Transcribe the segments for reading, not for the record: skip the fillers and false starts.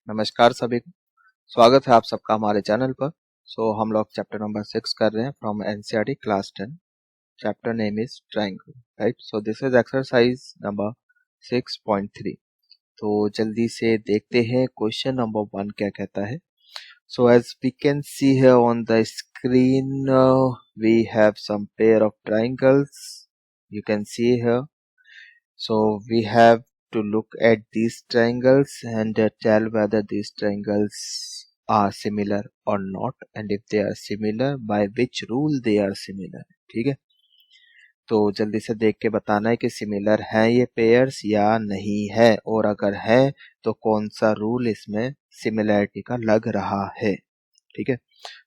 नमस्कार सभी को। स्वागत है आप सबका हमारे चैनल पर। हम लोग चैप्टर नंबर 6 कर रहे हैं from NCERT class 10। Chapter name is triangle, right. So this is exercise number 6.3। तो जल्दी से देखते हैं क्वेश्चन नंबर 1 क्या कहता है। So as we can see here on the screen we have some pair of triangles, you can see here. So we have to look at these triangles and tell whether these triangles are similar or not, and if they are similar, by which rule they are similar. ठीक है, तो जल्दी से देख के बताना है कि सिमिलर हैं ये पेयर्स या नहीं है, और अगर है तो कौन सा रूल इसमें सिमिलैरिटी का लग रहा है। ठीक है,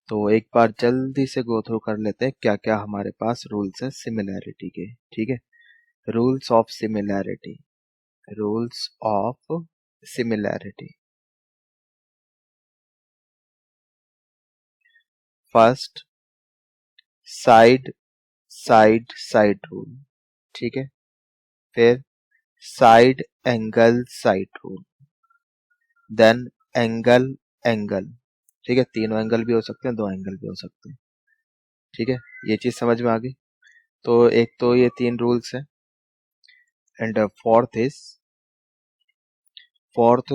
तो एक बार जल्दी से गो थ्रू कर लेते हैं क्या क्या हमारे पास रूल्स हैं सिमिलैरिटी के। ठीक है, rules of similarity. rules of similarity. First, side side rule. ठीक है, फिर side side rule, then angle angle. ठीक है, तीनों एंगल भी हो सकते हैं, दो एंगल भी हो सकते हैं। ठीक है, ये चीज समझ में आ गई। तो एक तो ये तीन रूल्स है, एंड फोर्थ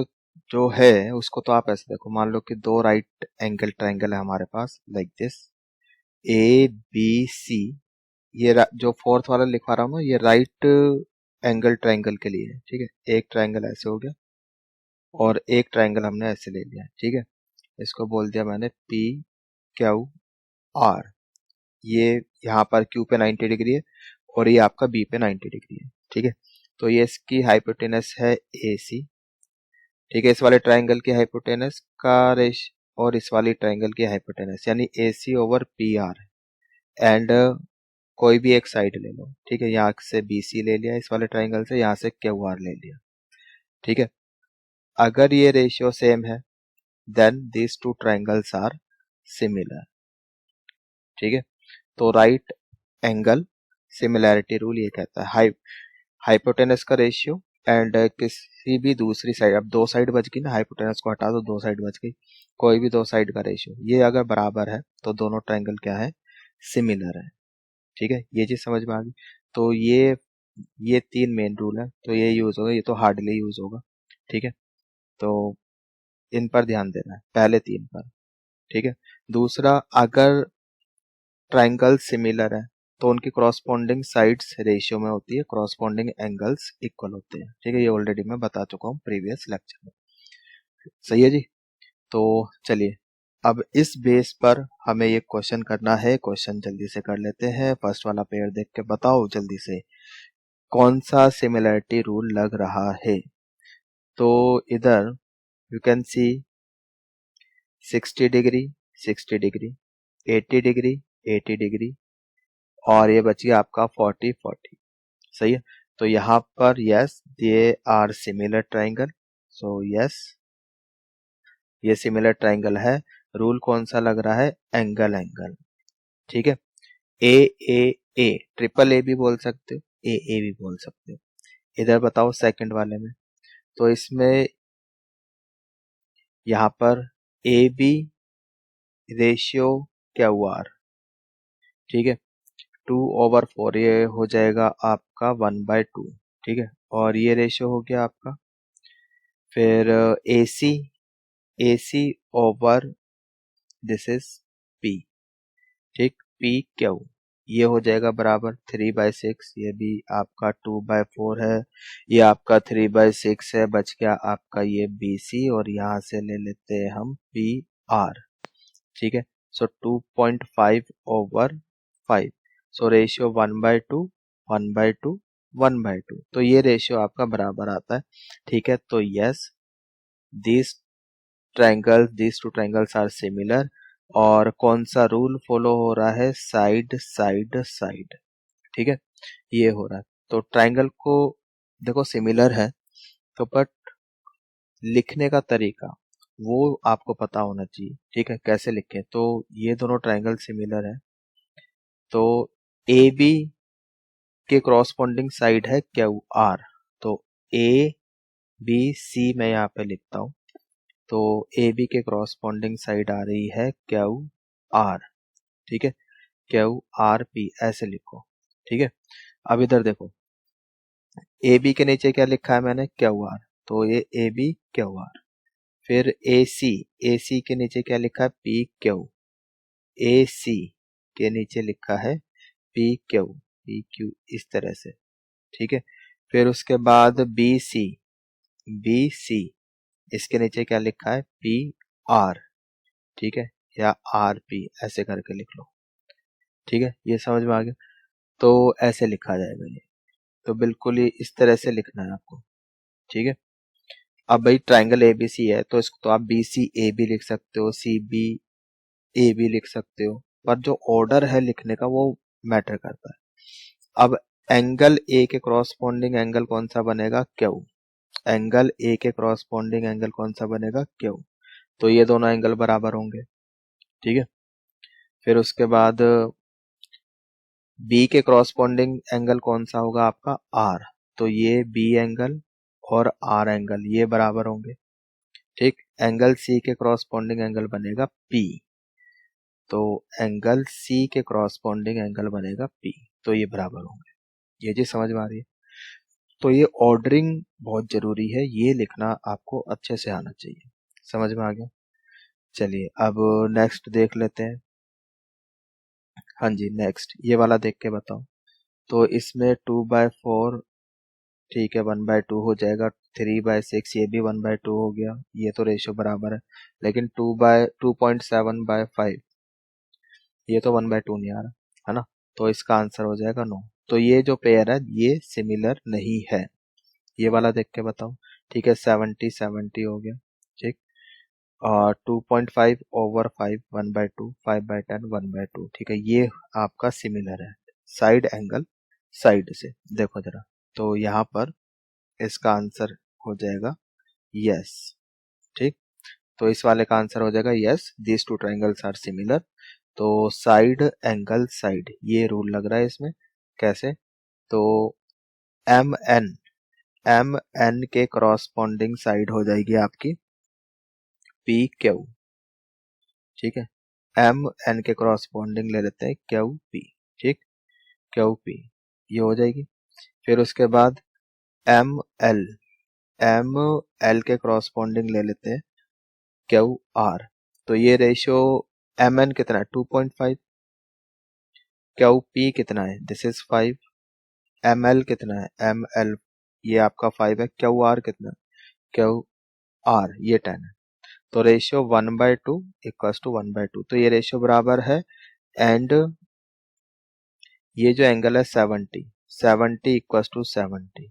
जो है उसको तो आप ऐसे देखो, मान लो कि दो राइट एंगल ट्रायंगल है हमारे पास, like this A B C. ये जो फोर्थ वाला लिखवा रहा हूँ ना, ये राइट एंगल ट्रायंगल के लिए है। ठीक है, एक ट्रायंगल ऐसे हो गया और एक ट्रायंगल हमने ऐसे ले लिया। ठीक है, इसको बोल दिया मैंने पी क्यू आर। ये यहाँ पर क्यू पे 90 डिग्री है और ये आपका बी पे 90 डिग्री है। ठीक है, तो ये इसकी हाइपोटेनस है ए सी। ठीक है, इस वाले ट्रायंगल की हाइपोटेनस का रेश और इस वाली ट्रायंगल की हाइपोटेनस यानी ए C over P R. And कोई भी एक साइड ले लो। ठीक है, यहाँ से बी सी ले लिया इस वाले ट्राइंगल से, यहाँ से क्यू आर ले लिया। ठीक है, अगर ये रेशियो सेम है then these two triangles are similar. ठीक है, तो राइट एंगल सिमिलैरिटी रूल ये कहता है हाइपोटेनस का रेशियो एंड किसी भी दूसरी साइड, अब दो साइड बच गई ना, हाइपोटेनस को हटा दो, दो साइड बच गई, कोई भी दो साइड का रेशियो ये अगर बराबर है तो दोनों ट्राइंगल क्या है, सिमिलर है। ठीक है, ये चीज समझ में आ गई। तो ये तीन मेन रूल है, तो ये यूज होगा, ये तो हार्डली यूज होगा। ठीक है, तो इन पर ध्यान देना है, पहले तीन पर। ठीक है, दूसरा, अगर ट्राइंगल सिमिलर है तो उनकी क्रॉसपोंडिंग साइड्स रेशियो में होती है, क्रॉसपोंडिंग एंगल्स इक्वल होते हैं। ठीक है, ये ऑलरेडी मैं बता चुका हूँ प्रीवियस लेक्चर में। सही है जी। तो चलिए, अब इस बेस पर हमें ये क्वेश्चन करना है। क्वेश्चन जल्दी से कर लेते हैं। फर्स्ट वाला पेयर देख के बताओ जल्दी से कौन सा सिमिलरिटी रूल लग रहा है। तो इधर you can see 60 degree 60 degree, 80 degree 80 degree, और ये बच गया आपका 40 40। सही है, तो यहाँ पर yes they are similar triangle. So yes, ये सिमिलर ट्राइंगल है। रूल कौन सा लग रहा है, एंगल एंगल। ठीक है, ए ए ए, ट्रिपल ए भी बोल सकते हो, ए भी बोल सकते हो। इधर बताओ सेकंड वाले में, तो इसमें यहाँ पर A B ratio Q R. ठीक है, 2/4 ये हो जाएगा आपका 1/2। ठीक है, और ये रेशियो हो गया आपका। फिर ए C over this is P. ठीक, पी क्यू ये हो जाएगा बराबर 3/6। ये भी आपका 2/4 है, ये आपका 3/6 है। बच गया आपका ये बी सी, और यहाँ से ले लेते हैं हम पी आर। ठीक है, सो 2.5/5। सो रेशियो 1/2 1/2 1/2, तो ये रेशियो आपका बराबर आता है। ठीक है, तो yes these two triangles are similar. और कौन सा रूल फॉलो हो रहा है, साइड साइड साइड। ठीक है, ये हो रहा है। तो ट्राइंगल को देखो सिमिलर है, तो बट लिखने का तरीका वो आपको पता होना चाहिए। ठीक है, कैसे लिखें, तो ये दोनों ट्राइंगल सिमिलर है, तो ए बी के क्रॉसपोंडिंग साइड है क्यू आर। तो ए बी सी मैं यहाँ पे लिखता हूँ, तो ए बी के क्रॉसपोंडिंग साइड आ रही है क्यू आर, ठीक है, क्यू आर पी ऐसे लिखो, ठीक है। अब इधर देखो, ए बी के नीचे क्या लिखा है मैंने, क्यू आर, तो ये ए बी क्यू आर। फिर ए सी के नीचे क्या लिखा है, पी क्यू, ए सी के नीचे लिखा है पी क्यू, इस तरह से, ठीक है। फिर उसके बाद बी सी इसके नीचे क्या लिखा है, पी आर, ठीक है, या आर पी ऐसे करके लिख लो, ठीक है, ये समझ में आ गया। तो ऐसे लिखा जाएगा ये, तो बिल्कुल ही इस तरह से लिखना है आपको, ठीक है। अब भाई ट्राइंगल एबीसी है तो इसको तो आप बी सी ए बी लिख सकते हो, सी बी ए बी लिख सकते हो, पर जो ऑर्डर है लिखने का वो मैटर करता है। अब एंगल ए के क्रॉसपोंडिंग एंगल कौन सा बनेगा, क्यू, एंगल ए के क्रॉसपोंडिंग एंगल कौन सा बनेगा, क्यू, तो ये दोनों एंगल बराबर होंगे, ठीक है। फिर उसके बाद बी के क्रॉसपोंडिंग एंगल कौन सा होगा आपका, आर, तो ये बी एंगल और आर एंगल ये बराबर होंगे, ठीक। एंगल सी के क्रॉसपोंडिंग एंगल बनेगा पी, तो एंगल सी के क्रॉसपोंडिंग एंगल बनेगा पी, तो ये बराबर होंगे। ये चीज समझ में आ रही है। तो ये ऑर्डरिंग बहुत जरूरी है, ये लिखना आपको अच्छे से आना चाहिए, समझ में आ गया। चलिए अब नेक्स्ट देख लेते हैं। हाँ जी, नेक्स्ट ये वाला देख के बताओ। तो इसमें 2/4, ठीक है, 1/2 हो जाएगा, 3/6 ये भी 1/2 हो गया, ये तो रेशियो बराबर है। लेकिन 2/2.7/5 ये तो 1/2 नहीं आ रहा है ना, तो इसका आंसर हो जाएगा 9। तो ये जो पेयर है ये सिमिलर नहीं है, ये वाला देख के बताओ, ठीक है। 70 हो गया, ठीक। और 2.5/5 1/2, 5/10 1/2, ठीक है, ये आपका सिमिलर है साइड एंगल साइड से। देखो जरा, तो यहाँ पर इसका आंसर हो जाएगा यस, ठीक। तो इस वाले का आंसर हो जाएगा yes, this two triangles are similar. तो साइड एंगल साइड ये रूल लग रहा है इसमें, कैसे, तो एम एन के क्रॉसपोंडिंग साइड हो जाएगी आपकी पी क्यू, ठीक है। एम एन के क्रॉसपोंडिंग ले लेते हैं क्यू पी, ठीक, क्यू पी ये हो जाएगी। फिर उसके बाद एम एल, एम एल के क्रॉसपोंडिंग ले लेते हैं क्यू आर, तो ये रेशियो एम एन कितना है 2.5, क्यू पी कितना है दिस इज 5, एम एल कितना है एम एल ये आपका 5 है, क्यू आर कितना है क्यू आर ये 10 है। तो रेशियो 1/2 इक्वल्स टू 1/2, तो ये रेशियो बराबर है। एंड ये जो एंगल है 70 इक्वल्स टू 70,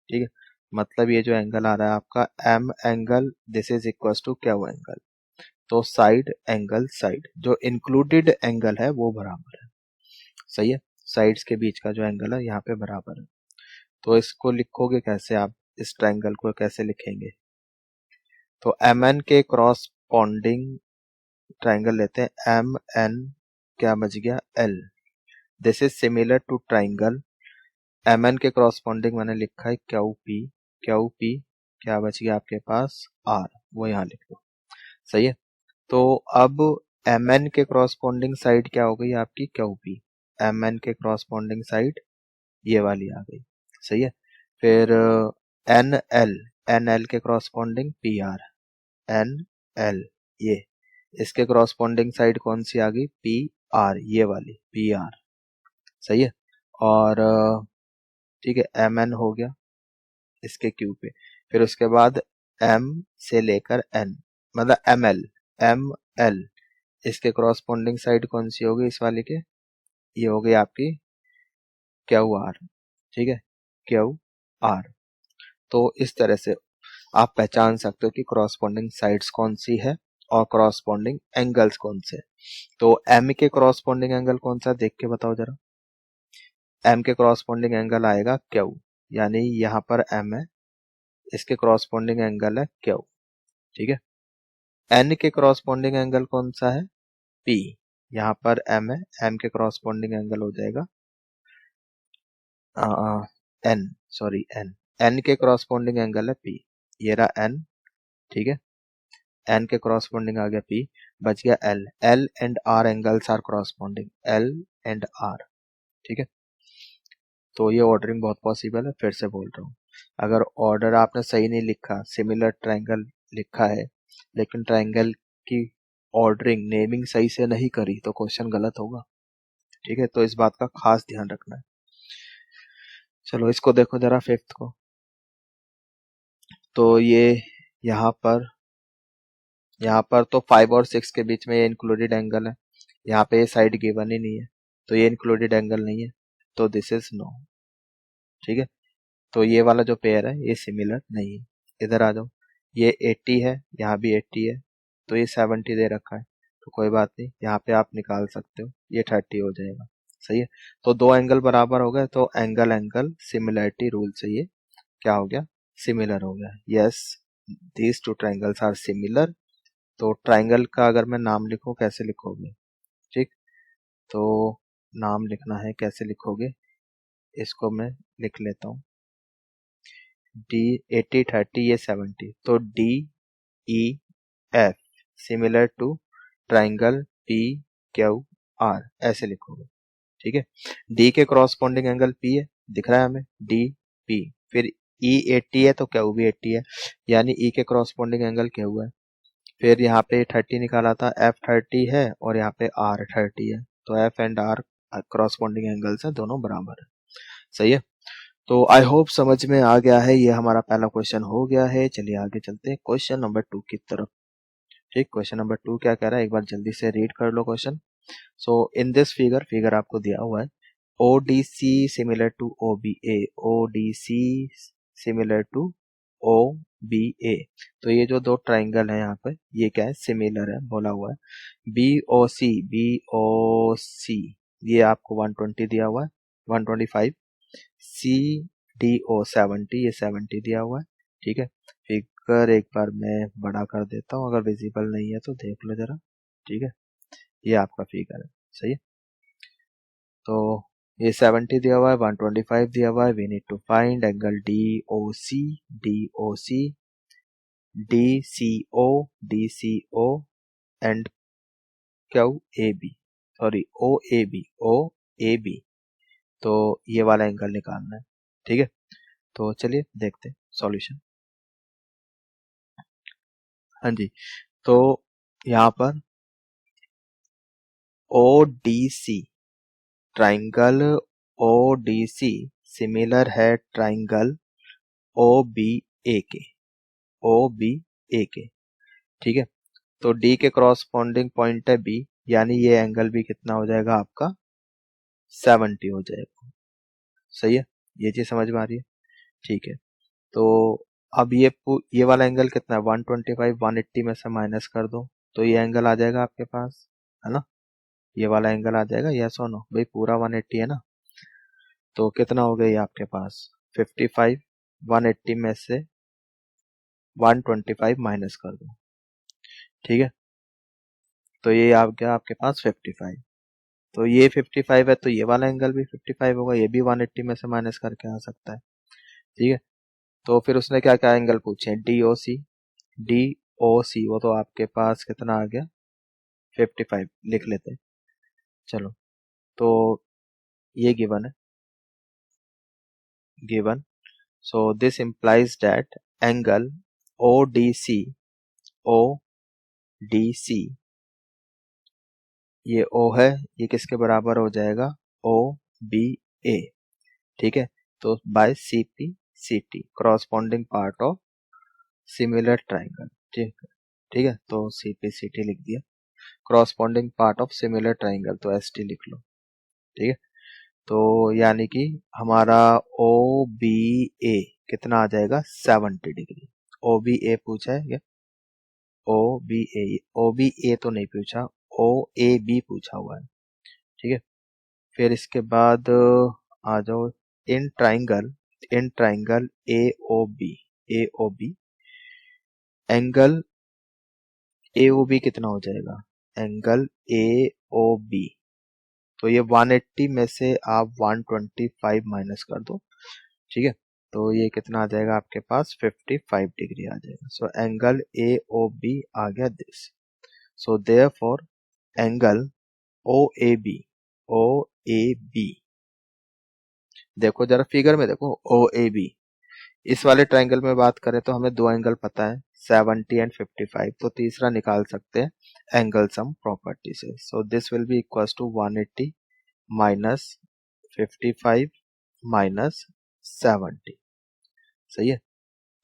ठीक है, मतलब ये जो एंगल आ रहा है आपका M angle this is equals to Q angle, तो साइड एंगल साइड जो इंक्लूडेड एंगल है वो बराबर है, सही है। साइड्स के बीच का जो एंगल है यहाँ पे बराबर है। तो इसको लिखोगे कैसे आप, इस ट्रायंगल को कैसे लिखेंगे, तो एम एन के क्रॉसपोंडिंग ट्रायंगल लेते हैं, एम एन क्या बच गया L, this is similar to triangle M N के क्रॉसपोंडिंग मैंने लिखा है क्यू पी क्या बच गया आपके पास आर, वो यहाँ लिख दो, सही है। तो अब एम एन के क्रॉसपोंडिंग साइड क्या हो गई आपकी क्यू पी, एम एन के क्रॉसपोंडिंग साइड ये वाली आ गई, सही है। फिर एन एल के corresponding P R, N L ये इसके क्रॉसपोंडिंग साइड कौन सी आ गई पी आर, ये वाली पी आर, सही है। और ठीक है, एम एन हो गया इसके क्यू पे। फिर उसके बाद एम से लेकर एन मतलब एम एल इसके क्रॉसपोंडिंग साइड कौन सी होगी इस वाले के, ये हो गई आपकी क्यू आर, ठीक है, क्यू आर। तो इस तरह से आप पहचान सकते हो कि क्रॉसपोंडिंग साइड्स कौन सी है और क्रॉसपोंडिंग एंगल्स कौन से। तो एम के क्रॉसपोंडिंग एंगल कौन सा देख के बताओ जरा, एम के क्रॉसपोंडिंग एंगल आएगा क्यू, यानी यहाँ पर एम है, इसके क्रॉसपोंडिंग एंगल है क्यू, ठीक है। एन के क्रॉसपोंडिंग एंगल कौन सा है पी, यहाँ पर एम है, एम के क्रॉसपोंडिंग एंगल हो जाएगा एन, सॉरी एन, एन के क्रॉसपोंडिंग एंगल है पी, ये रहा एन, ठीक है। एन के क्रॉसपोंडिंग आ गया पी, बच गया L. L and R angles are corresponding, L and R. ठीक है, तो ये ऑर्डरिंग बहुत पॉसिबल है। फिर से बोल रहा हूँ, अगर ऑर्डर आपने सही नहीं लिखा, सिमिलर ट्रायंगल लिखा है लेकिन ट्रायंगल की ऑर्डरिंग नेमिंग सही से नहीं करी तो क्वेश्चन गलत होगा। ठीक है, तो इस बात का खास ध्यान रखना है। चलो इसको देखो जरा, फिफ्थ को। तो ये यहाँ पर तो 5 और 6 के बीच में ये इंक्लूडेड एंगल है। यहाँ पे ये साइड गिवन ही नहीं है, तो ये इंक्लूडेड एंगल नहीं है, तो दिस इज नो। ठीक है, तो ये वाला जो पेयर है ये सिमिलर नहीं है। इधर आ जाओ, ये 80 है, यहाँ भी 80 है, तो ये 70 दे रखा है, तो कोई बात नहीं, यहाँ पे आप निकाल सकते हो, ये 30 हो जाएगा। सही है, तो दो एंगल बराबर हो गए, तो एंगल एंगल सिमिलरिटी रूल से ये क्या हो गया, सिमिलर हो गया। Yes, these two triangles are similar. तो ट्राइंगल का अगर मैं नाम लिखूं, कैसे लिखोगे? ठीक, तो नाम लिखना है, कैसे लिखोगे? इसको मैं लिख लेता हूँ, डी 80 30 ये 70, तो D E F similar to triangle P Q R, ऐसे लिखोगे। ठीक है, डी के क्रॉसपोंडिंग एंगल पी है, दिख रहा है हमें, डी पी। फिर ई 80 है तो क्यू भी 80 है, यानी ई के क्रॉसपोंडिंग एंगल क्यू है। फिर यहाँ पे 30 निकाला था, एफ 30 है और यहाँ पे आर 30 है, तो F and R corresponding angles है, दोनों बराबर है। सही है, तो आई होप समझ में आ गया है। ये हमारा पहला क्वेश्चन हो गया है। चलिए आगे चलते हैं क्वेश्चन नंबर 2 की तरफ। ठीक, क्वेश्चन नंबर 2 क्या कह रहा है, एक बार जल्दी से रीड कर लो question. So in this figure आपको दिया हुआ है, ODC similar to OBA, ODC similar to OBA। तो ये जो दो ट्राइंगल है यहाँ पे, ये क्या है, सिमिलर है, बोला हुआ है। BOC ये आपको 120 दिया हुआ है, 125। CDO 70 ये 70 दिया हुआ है। ठीक है, फिगर एक बार मैं बड़ा कर देता हूँ, अगर विजिबल नहीं है तो देख लो जरा। ठीक है, ये आपका फिगर है। सही है, तो ये 70 दिया हुआ है, 125 दिया हुआ है। We need to find angle DOC, DOC, DCO, DCO and QAB, sorry OAB, OAB। तो ये वाला एंगल निकालना है। ठीक है, तो चलिए देखते हैं सॉल्यूशन। हाँ जी, तो यहाँ पर ODC ट्राइंगल, ODC सिमिलर है ट्राइंगल OBA के, OBA के। ठीक है, तो D के क्रॉसपोंडिंग पॉइंट है B, यानी ये एंगल भी कितना हो जाएगा आपका, 70 हो जाएगा। सही है, ये चीज समझ में आ रही है? ठीक है, तो अब ये वाला एंगल कितना है, 125, 180 में से माइनस कर दो, तो ये एंगल आ जाएगा आपके पास, है ना? ये वाला एंगल आ जाएगा, यस और नो भाई, पूरा 180 है ना, तो कितना हो गया ये आपके पास 55। 180 में से 125 माइनस कर दो। ठीक है, तो ये आ गया आपके पास 55। तो ये 55 है, तो ये वाला एंगल भी 55 होगा, ये भी 180 में से माइनस करके आ सकता है। ठीक है, तो फिर उसने क्या क्या एंगल पूछे, DOC, DOC वो तो आपके पास कितना आ गया, 55 लिख लेते हैं। चलो, तो ये गिवन है, given. So this implies that angle ODC, ODC, ये O है, ये किसके बराबर हो जाएगा, OBA। ठीक है, तो bye CP CT corresponding part of similar triangle। ठीक है, ठीक है, तो CP CT लिख दिया, corresponding part of similar triangle तो ST लिख लो। ठीक है, तो यानी कि हमारा OBA कितना आ जाएगा, 70 डिग्री। OBA पूछा है क्या, OBA, OBA तो नहीं पूछा, OAB पूछा हुआ है। ठीक है, फिर इसके बाद आ जाओ, in triangle, in triangle AOB, AOB angle AOB कितना हो जाएगा, एंगल AOB, तो ये 180 में से आप 125 माइनस कर दो। ठीक है, तो ये कितना आ जाएगा आपके पास 55 डिग्री आ जाएगा। So angle A O B आ गया this. So therefore angle O A B, देखो जरा फिगर में देखो, ओ ए बी, इस वाले ट्राइंगल में बात करें तो हमें दो एंगल पता है 70 एंड 55, तो तीसरा निकाल सकते हैं एंगल सम प्रॉपर्टी से। So this will be equals to 180 minus 55 minus 70, सही है।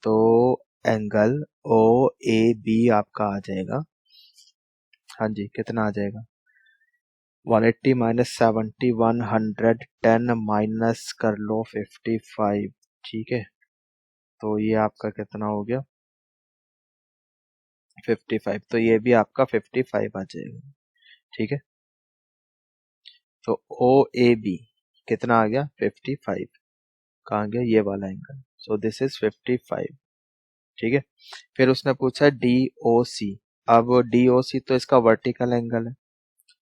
तो एंगल ओ ए बी आपका आ जाएगा, हाँ जी, कितना आ जाएगा 180 माइनस 70, 110 माइनस कर लो 55, ठीक है। तो ये आपका कितना हो गया 55, तो ये भी आपका 55 आ जाएगा, ठीक है। तो ओ ए बी कितना आ गया 55, कहाँ गया ये वाला एंगल, सो दिस इज 55, ठीक है। फिर उसने पूछा डी ओ सी, अब डी ओ सी तो इसका वर्टिकल एंगल है,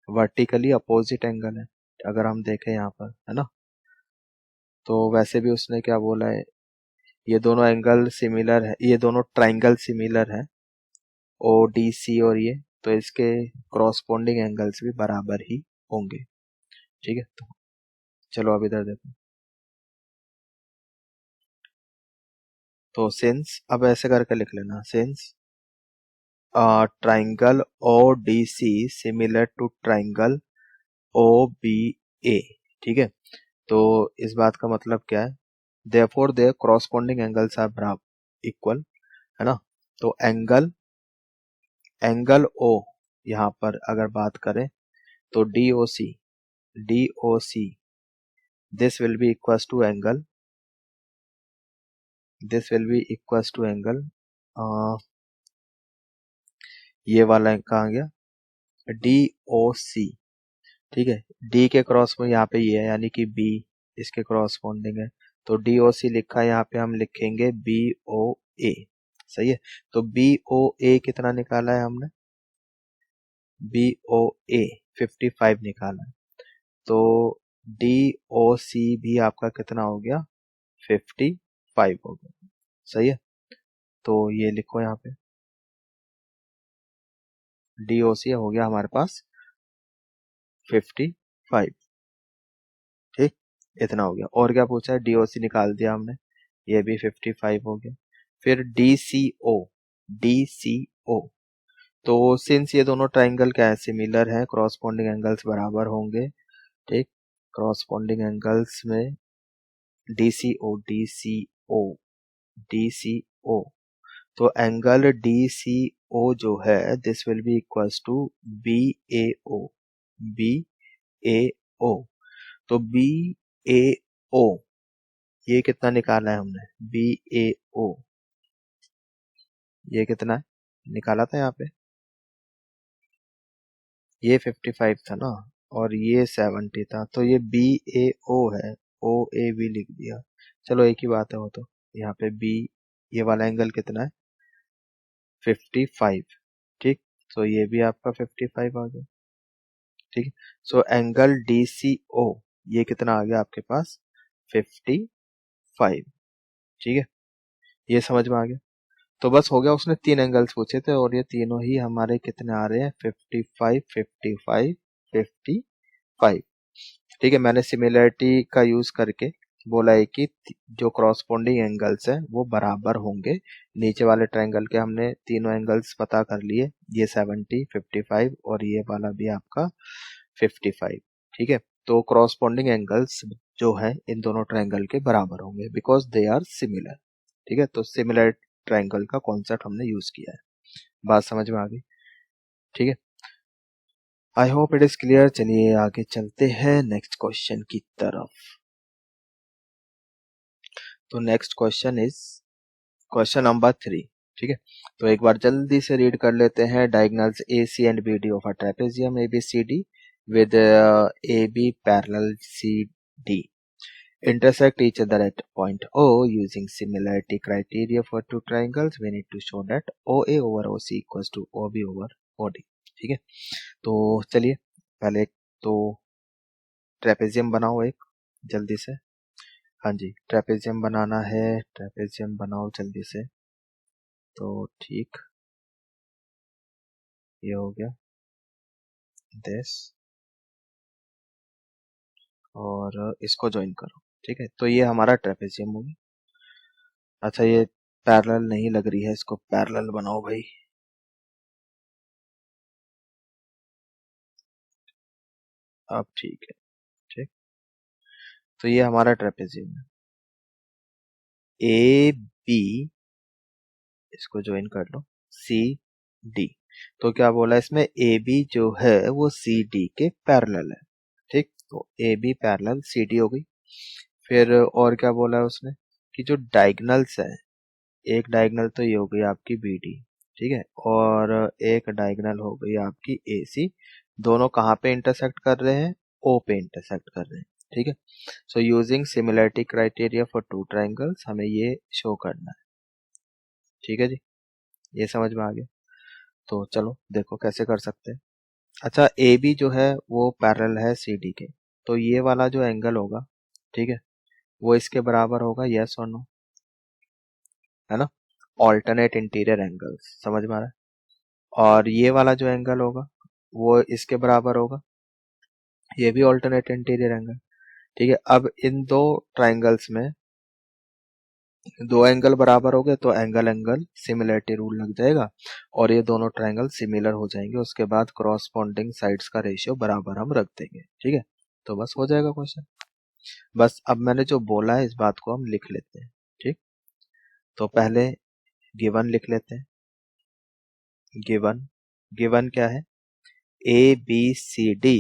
वर्टिकली अपोजिट एंगल है अगर हम देखें यहाँ पर, है ना। तो वैसे भी उसने क्या बोला है, ये दोनों एंगल सिमिलर है, ये दोनों ट्राइंगल सिमिलर है ओ डी सी और ये, तो इसके क्रॉसपोंडिंग एंगल्स भी बराबर ही होंगे, ठीक है। तो चलो अब इधर देखो, तो सिंस, अब ऐसे करके लिख लेना, since triangle O D C similar to triangle O B A, ठीक है। तो इस बात का मतलब क्या है, therefore their corresponding angles are बराबर इक्वल, है ना। तो एंगल ओ यहाँ पर अगर बात करें तो D O C this will be equals to angle, this will be equals to angle, ये वाला कहाँ गया डी ओ सी, ठीक है। डी के क्रॉस में यहाँ पे ये है, यानी कि बी इसके क्रॉसपोंडिंग है, तो डी ओ सी लिखा है, यहाँ पे हम लिखेंगे बी ओ ए, सही है। तो बी ओ ए कितना निकाला है हमने, बी ओ ए 55 निकाला है, तो डी ओ सी भी आपका कितना हो गया 55 हो गया, सही है। तो ये लिखो यहाँ पे डी ओ सी हो गया हमारे पास 55, ठीक, इतना हो गया। और क्या पूछा है, डी ओ सी निकाल दिया हमने, ये भी 55 हो गया। फिर डी सी ओ, तो सिंस ये दोनों ट्राइंगल क्या है सिमिलर है, क्रॉसपोंडिंग एंगल्स बराबर होंगे, ठीक। क्रॉसपोंडिंग एंगल्स में D C O D C O D C O, तो एंगल डी सी ओ जो है this will be equals to B A O, B A O, तो बी ए ओ ये कितना निकाला है हमने बी ए ओ, ये कितना है निकाला था यहाँ पे, ये 55 था ना, और ये 70 था, तो ये बी ए ओ है, ओ ए बी लिख दिया, चलो एक ही बात है वो तो। यहाँ पे बी, ये वाला एंगल कितना है 55, ठीक, तो ये भी आपका 55 आ गया, ठीक है। सो एंगल डी सी ओ ये कितना आ गया आपके पास 55, ठीक है, ये समझ में आ गया। तो बस हो गया, उसने तीन एंगल्स पूछे थे और ये तीनों ही हमारे कितने आ रहे हैं 55 55 55, ठीक है। मैंने सिमिलरिटी का यूज करके बोला है कि जो क्रॉसपोंडिंग एंगल्स हैं वो बराबर होंगे, नीचे वाले ट्रायंगल के हमने तीनों एंगल्स पता कर लिए, ये 70 55 और ये वाला भी आपका 55, ठीक है। तो क्रॉसपोंडिंग एंगल्स जो है इन दोनों ट्रायंगल के बराबर होंगे बिकॉज दे आर सिमिलर, ठीक है। तो सिमिलर ट्रायंगल का कॉन्सेप्ट हमने यूज किया है, बात समझ में आ गई, ठीक है। आई होप इट इज क्लियर। चलिए आगे चलते हैं नेक्स्ट क्वेश्चन की तरफ। तो next question is question number 3, ठीक है। तो एक बार जल्दी से रीड कर लेते हैं, diagonals A C and B D of a trapezium A B C D with A B parallel C D intersect each other at point O using similarity criteria for two triangles. We need to show that OA over OC equals to OB over OD, ठीक है। तो चलिए पहले तो trapezium बनाओ एक जल्दी से, हाँ जी, ट्रेपेजियम बनाना है, ट्रेपेजियम बनाओ जल्दी से। तो ठीक, ये हो गया दिस, और इसको ज्वाइन करो। ठीक है, तो ये हमारा ट्रेपेजियम हो गया। अच्छा, ये पैरेलल नहीं लग रही है, इसको पैरेलल बनाओ भाई। अब ठीक है। ठीक, तो ये हमारा ट्रेपेजियम है। ए बी, इसको ज्वाइन कर लो, सी डी। तो क्या बोला इसमें, ए बी जो है वो सी डी के पैरेलल है। ठीक, तो A B parallel C D हो गई। फिर और क्या बोला है उसने, कि जो डायगनल्स है, एक डायगनल तो ये हो गई आपकी बी डी। ठीक है, और एक डायगनल हो गई आपकी ए सी। दोनों कहाँ पे इंटरसेक्ट कर रहे हैं, ओ पे इंटरसेक्ट कर रहे हैं। ठीक है, so using similarity criteria for two triangles, हमें ये शो करना है। ठीक है जी, ये समझ में आ गया। तो चलो देखो कैसे कर सकते हैं। अच्छा, ए बी जो है वो पैरेलल है सी डी के, तो ये वाला जो एंगल होगा, ठीक है, वो इसके बराबर होगा, यस और नो, है ना। ऑल्टरनेट इंटीरियर एंगल्स, समझ में आ रहा है। और ये वाला जो एंगल होगा वो इसके बराबर होगा, ये भी ऑल्टरनेट इंटीरियर एंगल। ठीक है, अब इन दो ट्राइंगल्स में दो एंगल बराबर हो गए, तो एंगल एंगल सिमिलरिटी रूल लग जाएगा, और ये दोनों ट्राइंगल सिमिलर हो जाएंगे। उसके बाद क्रॉसपोंडिंग साइड्स का रेशियो बराबर हम रख देंगे। ठीक है, तो बस हो जाएगा क्वेश्चन। बस अब मैंने जो बोला है इस बात को हम लिख लेते हैं। ठीक, तो पहले गिवन लिख लेते हैं। गिवन, गिवन क्या है, A B C D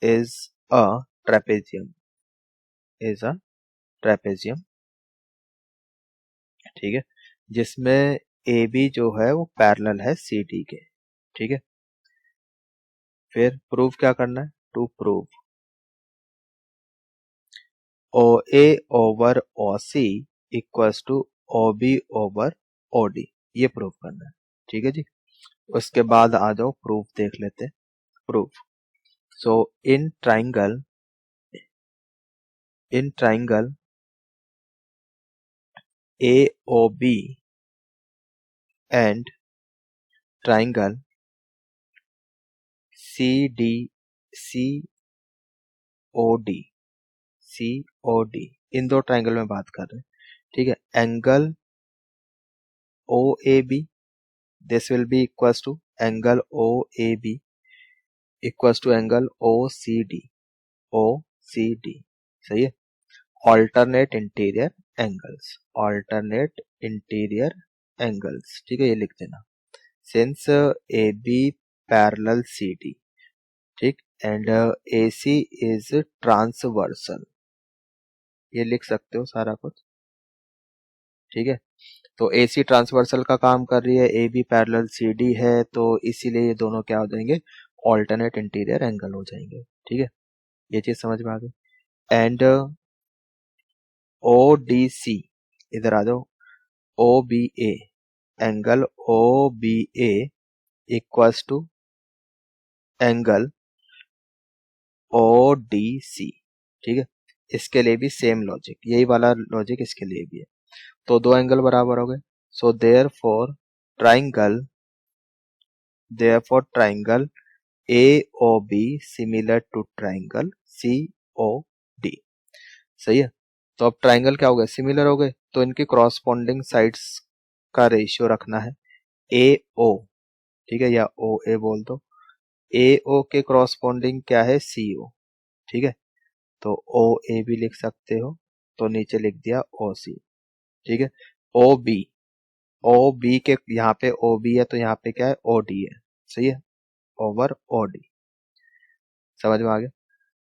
is a trapezium, is a trapezium. ठीक है, जिसमें ए बी जो है वो पैरेलल है सी डी के। ठीक है, फिर प्रूव क्या करना है, to prove O A over O C equals to O B over O D, ये प्रूव करना है। ठीक है जी, उसके बाद आ जाओ प्रूफ देख लेते हैं। Proof, so in triangle A O B and triangle C D C O D, C O D, in दो ट्राइंगल में बात कर रहे हैं। ठीक है, angle O A B, this will be equals to angle O A B equals to angle O C D, O C D. सही है, alternate interior angles, alternate interior angles. ठीक है, ये लिख देना, since A B parallel C D, ठीक, and A C is transversal, ये लिख सकते हो सारा कुछ। ठीक है, तो ए सी ट्रांसवर्सल का काम कर रही है, A B parallel C D है, तो इसीलिए ये दोनों क्या हो जाएंगे, ऑल्टरनेट इंटीरियर एंगल हो जाएंगे। ठीक है, ये चीज समझ में आ गई। एंड ओ डी सी, इधर आ जाओ, O B A, angle O B A equals to angle O D C. ठीक है, इसके लिए भी सेम लॉजिक, यही वाला लॉजिक इसके लिए भी है। तो दो एंगल बराबर हो गए, so therefore triangle A O B similar to triangle C O D. सही है, तो अब ट्राइंगल क्या हो गए, सिमिलर हो गए, तो इनकी क्रॉसपोंडिंग साइड्स का रेशियो रखना है ए ओ। ठीक है, या ओ ए बोल दो, ए ओ के क्रॉसपोंडिंग क्या है, सी ओ। ठीक है, तो ओ ए भी लिख सकते हो, तो नीचे लिख दिया ओ सी। ठीक है, ओ बी, ओ बी के यहाँ पे ओ बी है, तो यहाँ पे क्या है, ओ डी है। सही है, ओवर ओ डी, समझ में आ गया।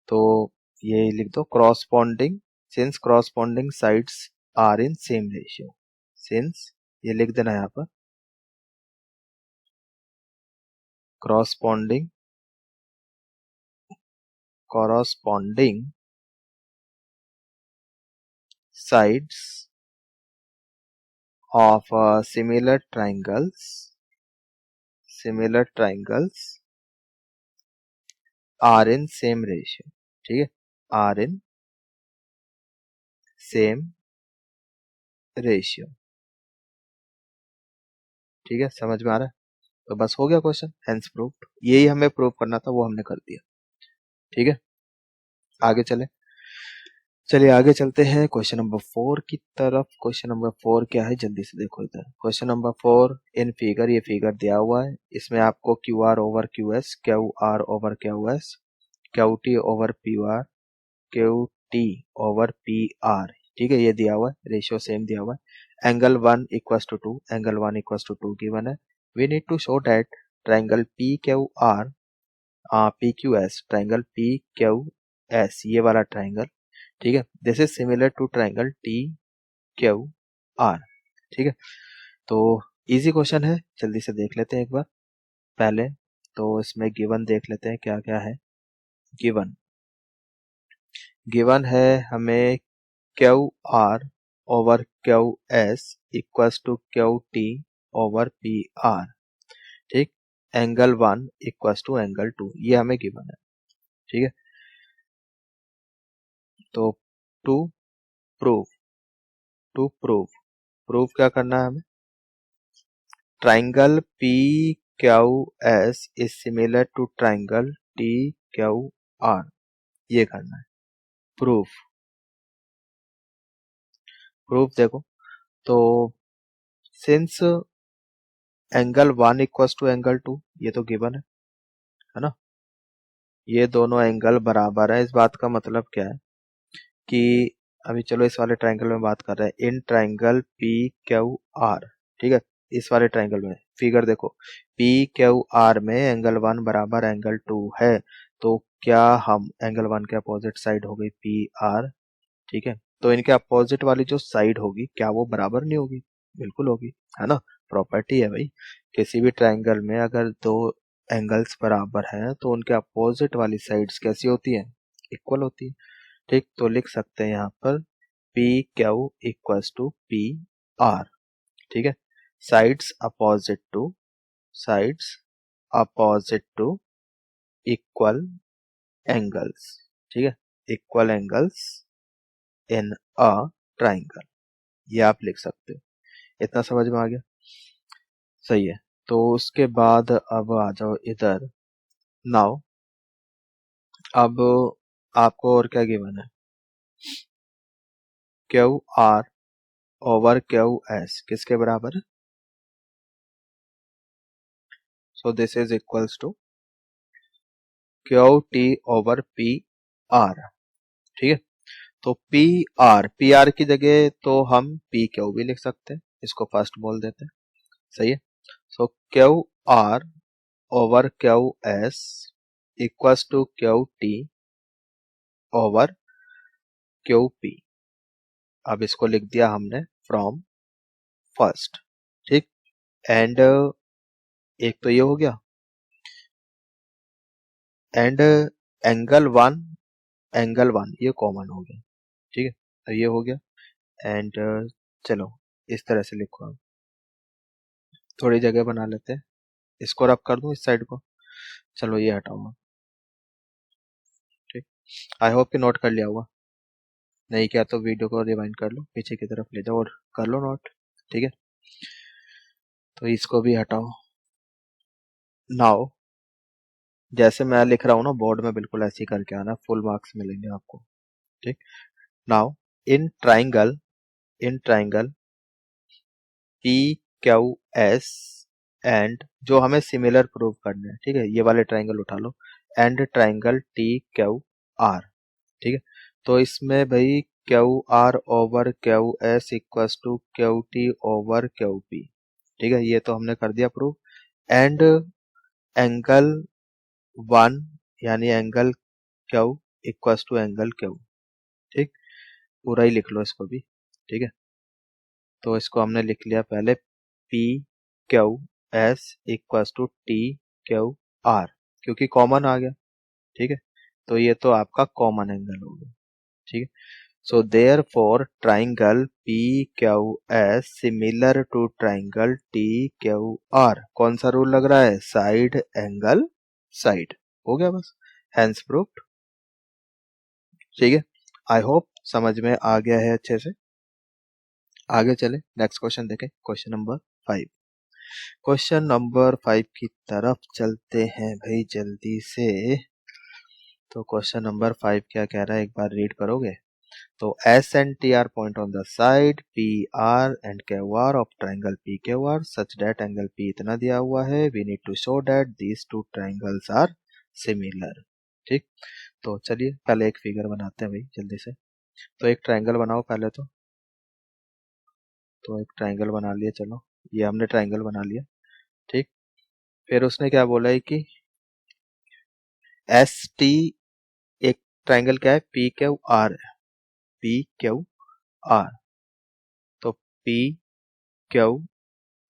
तो ये लिख दो, corresponding, since corresponding sides are in same ratio, since, ये लिख देना यहाँ पर, corresponding corresponding sides of similar triangles are in same ratio। ठीक है, are in सेम रेशियो। ठीक है, समझ में आ रहा है? तो बस हो गया क्वेश्चन, हेंस प्रूव्ड। यही हमें प्रूव करना था, वो हमने कर दिया। ठीक है, आगे चले। चलिए आगे चलते हैं क्वेश्चन नंबर 4 की तरफ। क्वेश्चन नंबर 4 क्या है, जल्दी से देखो इधर। क्वेश्चन नंबर 4 इन फिगर, ये फिगर दिया हुआ है, इसमें आपको Q R over Q S, Q R over Q S, Q T over P R, Q T over P R, ठीक है, ये दिया हुआ है, रेशियो सेम दिया हुआ है। Angle 1 equals to 2, angle 1 equals to 2 given है। We need to show that triangle P Q R, P Q S, triangle P Q S, ये वाला ट्राइंगल, ठीक है, this is similar to triangle T Q R. ठीक है, तो easy question है, जल्दी से देख लेते हैं एक बार। पहले तो इसमें गिवन देख लेते हैं क्या क्या है। गिवन गिवन है हमें Q R over Q S equals to Q T over P R, ठीक, एंगल 1 इक्वल्स टू एंगल 2, ये हमें गिवन है। ठीक है, तो टू प्रूव प्रूव क्या करना है हमें, triangle P Q S is similar to triangle T Q R, ये करना है। प्रूफ देखो, तो since angle 1 equals to angle 2, ये तो गिवन है ना, ये दोनों एंगल बराबर है। इस बात का मतलब क्या है कि अभी चलो इस वाले ट्राइंगल में बात कर रहे हैं, इन ट्राइंगल पी क्यू आर, ठीक है, इस वाले ट्राइंगल में फिगर देखो, पी क्यू आर में एंगल 1 बराबर एंगल 2 है, तो क्या हम एंगल 1 के अपोजिट साइड हो गई पी आर, ठीक है, तो इनके अपोजिट वाली जो साइड होगी क्या वो बराबर नहीं होगी, बिल्कुल होगी, है ना, प्रॉपर्टी है भाई। किसी भी ट्राइंगल में अगर दो एंगल्स बराबर हैं तो उनके अपोजिट वाली साइड्स कैसी होती हैं, इक्वल होती है। ठीक, तो लिख सकते हैं यहाँ पर P Q equals to P R, ठीक है, sides opposite to equal angles, ठीक है, equal angles in a triangle, ये आप लिख सकते हो। इतना समझ में आ गया, सही है। तो उसके बाद अब आ जाओ इधर। नाउ अब आपको और क्या गिवन है, Q R over Q S किसके बराबर है, so this is equals to Q T over P R, ठीक है, तो पी आर की जगह तो हम पी क्यू भी लिख सकते हैं, इसको फर्स्ट बोल देते हैं, सही है। So Q R over Q S equals to Q T over Q P, अब इसको लिख दिया हमने फ्रॉम फर्स्ट, ठीक, एंड एक तो ये हो गया, एंड एंगल वन ये कॉमन हो गया, ठीक है, तो ये हो गया, एंड चलो इस तरह से लिखो, हम थोड़ी जगह बना लेते हैं, इसको रब कर दूं इस साइड को, चलो ये हटाऊंगा, ठीक, आई होप कि नोट कर लिया होगा, नहीं किया तो वीडियो को रिवाइंड कर लो, पीछे की तरफ ले जाओ और कर लो नोट, ठीक है, तो इसको भी हटाओ। नाउ जैसे मैं लिख रहा हूँ ना बोर्ड में, बिल्कुल ऐसे ही करके आना, फुल मार्क्स मिलेंगे आपको, ठीक। Now in triangle P Q S and, जो हमें सिमिलर प्रूव करना है, ठीक है, ये वाले ट्राइंगल उठा लो, and triangle T Q R, ठीक है, तो इसमें भाई Q R over Q S equals to Q T over Q P, ठीक है, ये तो हमने कर दिया प्रूव, एंड एंगल 1 यानी angle Q equals to angle Q, ठीक, पूरा ही लिख लो इसको भी, ठीक है, तो इसको हमने लिख लिया पहले P Q S equals to T Q R, क्योंकि कॉमन आ गया, ठीक है, तो ये तो आपका कॉमन एंगल हो गया, ठीक है, so therefore triangle P Q S similar to triangle T Q R, कौन सा रूल लग रहा है, साइड एंगल साइड, हो गया बस, हैंस प्रूव्ड, ठीक है, आई होप समझ में आ गया है अच्छे से। आगे चले, नेक्स्ट क्वेश्चन देखें, क्वेश्चन नंबर 5। क्वेश्चन नंबर 5 की तरफ चलते हैं भाई जल्दी से। तो क्वेश्चन नंबर 5 क्या कह रहा है, एक बार रीड करोगे? तो S and T are point on the side P R and Q R of triangle P Q R such that angle P इतना दिया हुआ है, we need to show that these two triangles are similar. ठीक, तो चलिए पहले एक figure बनाते हैं भाई जल्दी से। तो एक ट्राइंगल बनाओ पहले तो एक ट्राइंगल बना लिया, चलो ये हमने ट्राइंगल बना लिया। ठीक, फिर उसने क्या बोला है कि एस टी, एक ट्राइंगल क्या है, पी क्यू आर है, पी क्यू आर, तो पी क्यू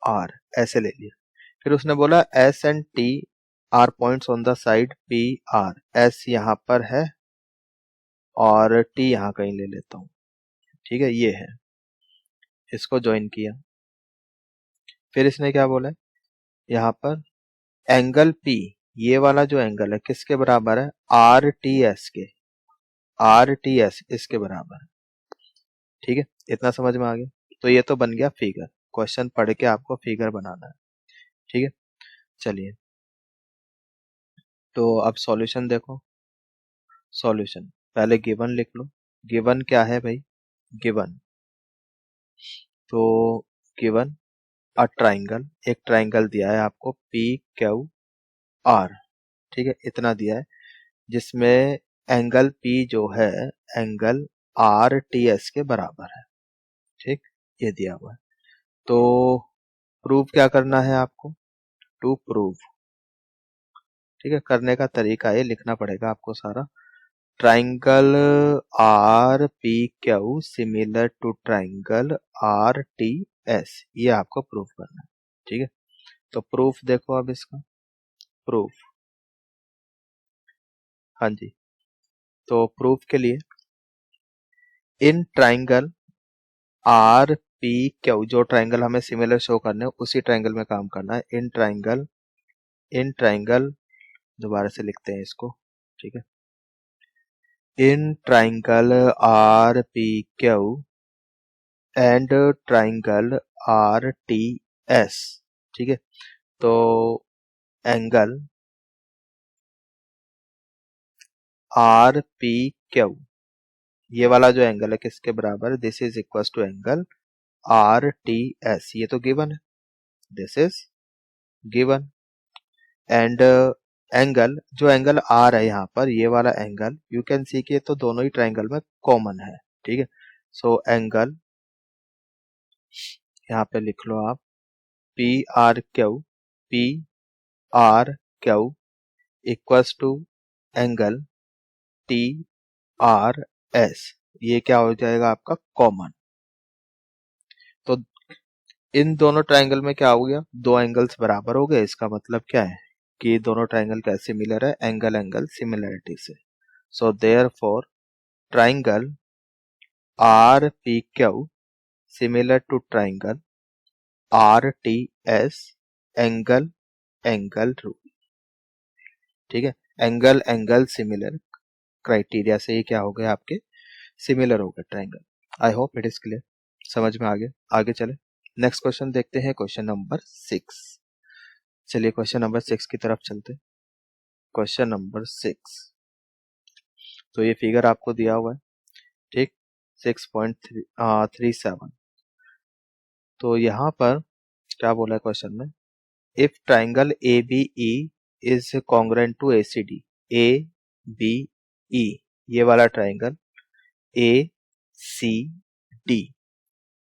आर ऐसे ले लिया। फिर उसने बोला S and T are points on the side P are, S यहाँ पर है और टी यहाँ कहीं ले लेता हूँ। ठीक है, ये है, इसको ज्वाइन किया। फिर इसने क्या बोला है यहाँ पर, एंगल पी, ये वाला जो एंगल है किसके बराबर है, आर टी एस के, आर टी एस इसके बराबर है। ठीक है, इतना समझ में आ गया। तो ये तो बन गया फिगर, क्वेश्चन पढ़ के आपको फिगर बनाना है। ठीक है, चलिए तो अब सॉल्यूशन देखो। सॉल्यूशन पहले गिवन लिख लो। गिवन क्या है भाई, गिवन, तो गिवन अ ट्राइंगल, एक ट्राइंगल दिया है आपको पी क्यू आर। ठीक है, इतना दिया है, जिसमें एंगल पी जो है एंगल आर टी एस के बराबर है। ठीक, ये दिया हुआ है। तो प्रूव क्या करना है आपको, टू प्रूव। ठीक है, करने का तरीका ये लिखना पड़ेगा आपको सारा। Triangle R P Q similar to triangle R T S, ये आपको प्रूव करना है। ठीक है, तो प्रूफ देखो अब इसका, प्रूफ, हाँ जी। तो प्रूफ के लिए in triangle R P Q, जो ट्राइंगल हमें सिमिलर शो करने हैं उसी ट्राइंगल में काम करना है। इन ट्राइंगल, इन ट्राइंगल, दोबारा से लिखते हैं इसको। ठीक है, in triangle R P Q and triangle R T S. ठीक है, तो एंगल आर पी क्यू, ये वाला जो एंगल है किसके बराबर है, this is equal to angle R T S, ये तो गिवन है, this is given. And angle, जो एंगल आर है यहाँ पर, ये वाला एंगल यू कैन सी कि तो दोनों ही ट्राइंगल में कॉमन है। ठीक है, सो एंगल यहाँ पे लिख लो आप, P R Q, P R Q equals to angle T R S, ये क्या हो जाएगा आपका कॉमन। तो इन दोनों ट्राइंगल में क्या हो गया, दो एंगल्स बराबर हो गए, इसका मतलब क्या है कि दोनों ट्राइंगल क्या सिमिलर है, एंगल एंगल सिमिलरिटी से। So therefore triangle R P Q similar to triangle R T S, angle angle rule. ठीक है, एंगल एंगल सिमिलर क्राइटेरिया से ये क्या हो गया आपके, सिमिलर हो गए triangle. I hope it is clear, समझ में आ गया। आगे चले, नेक्स्ट क्वेश्चन देखते हैं, क्वेश्चन नंबर 6। चलिए क्वेश्चन नंबर 6 की तरफ चलते। क्वेश्चन नंबर 6, तो ये फिगर आपको दिया हुआ है। ठीक, 6.37। तो यहाँ पर क्या बोला है क्वेश्चन में, if triangle A B E is congruent to A C D, A B E, ये वाला ट्राइंगल ए सी डी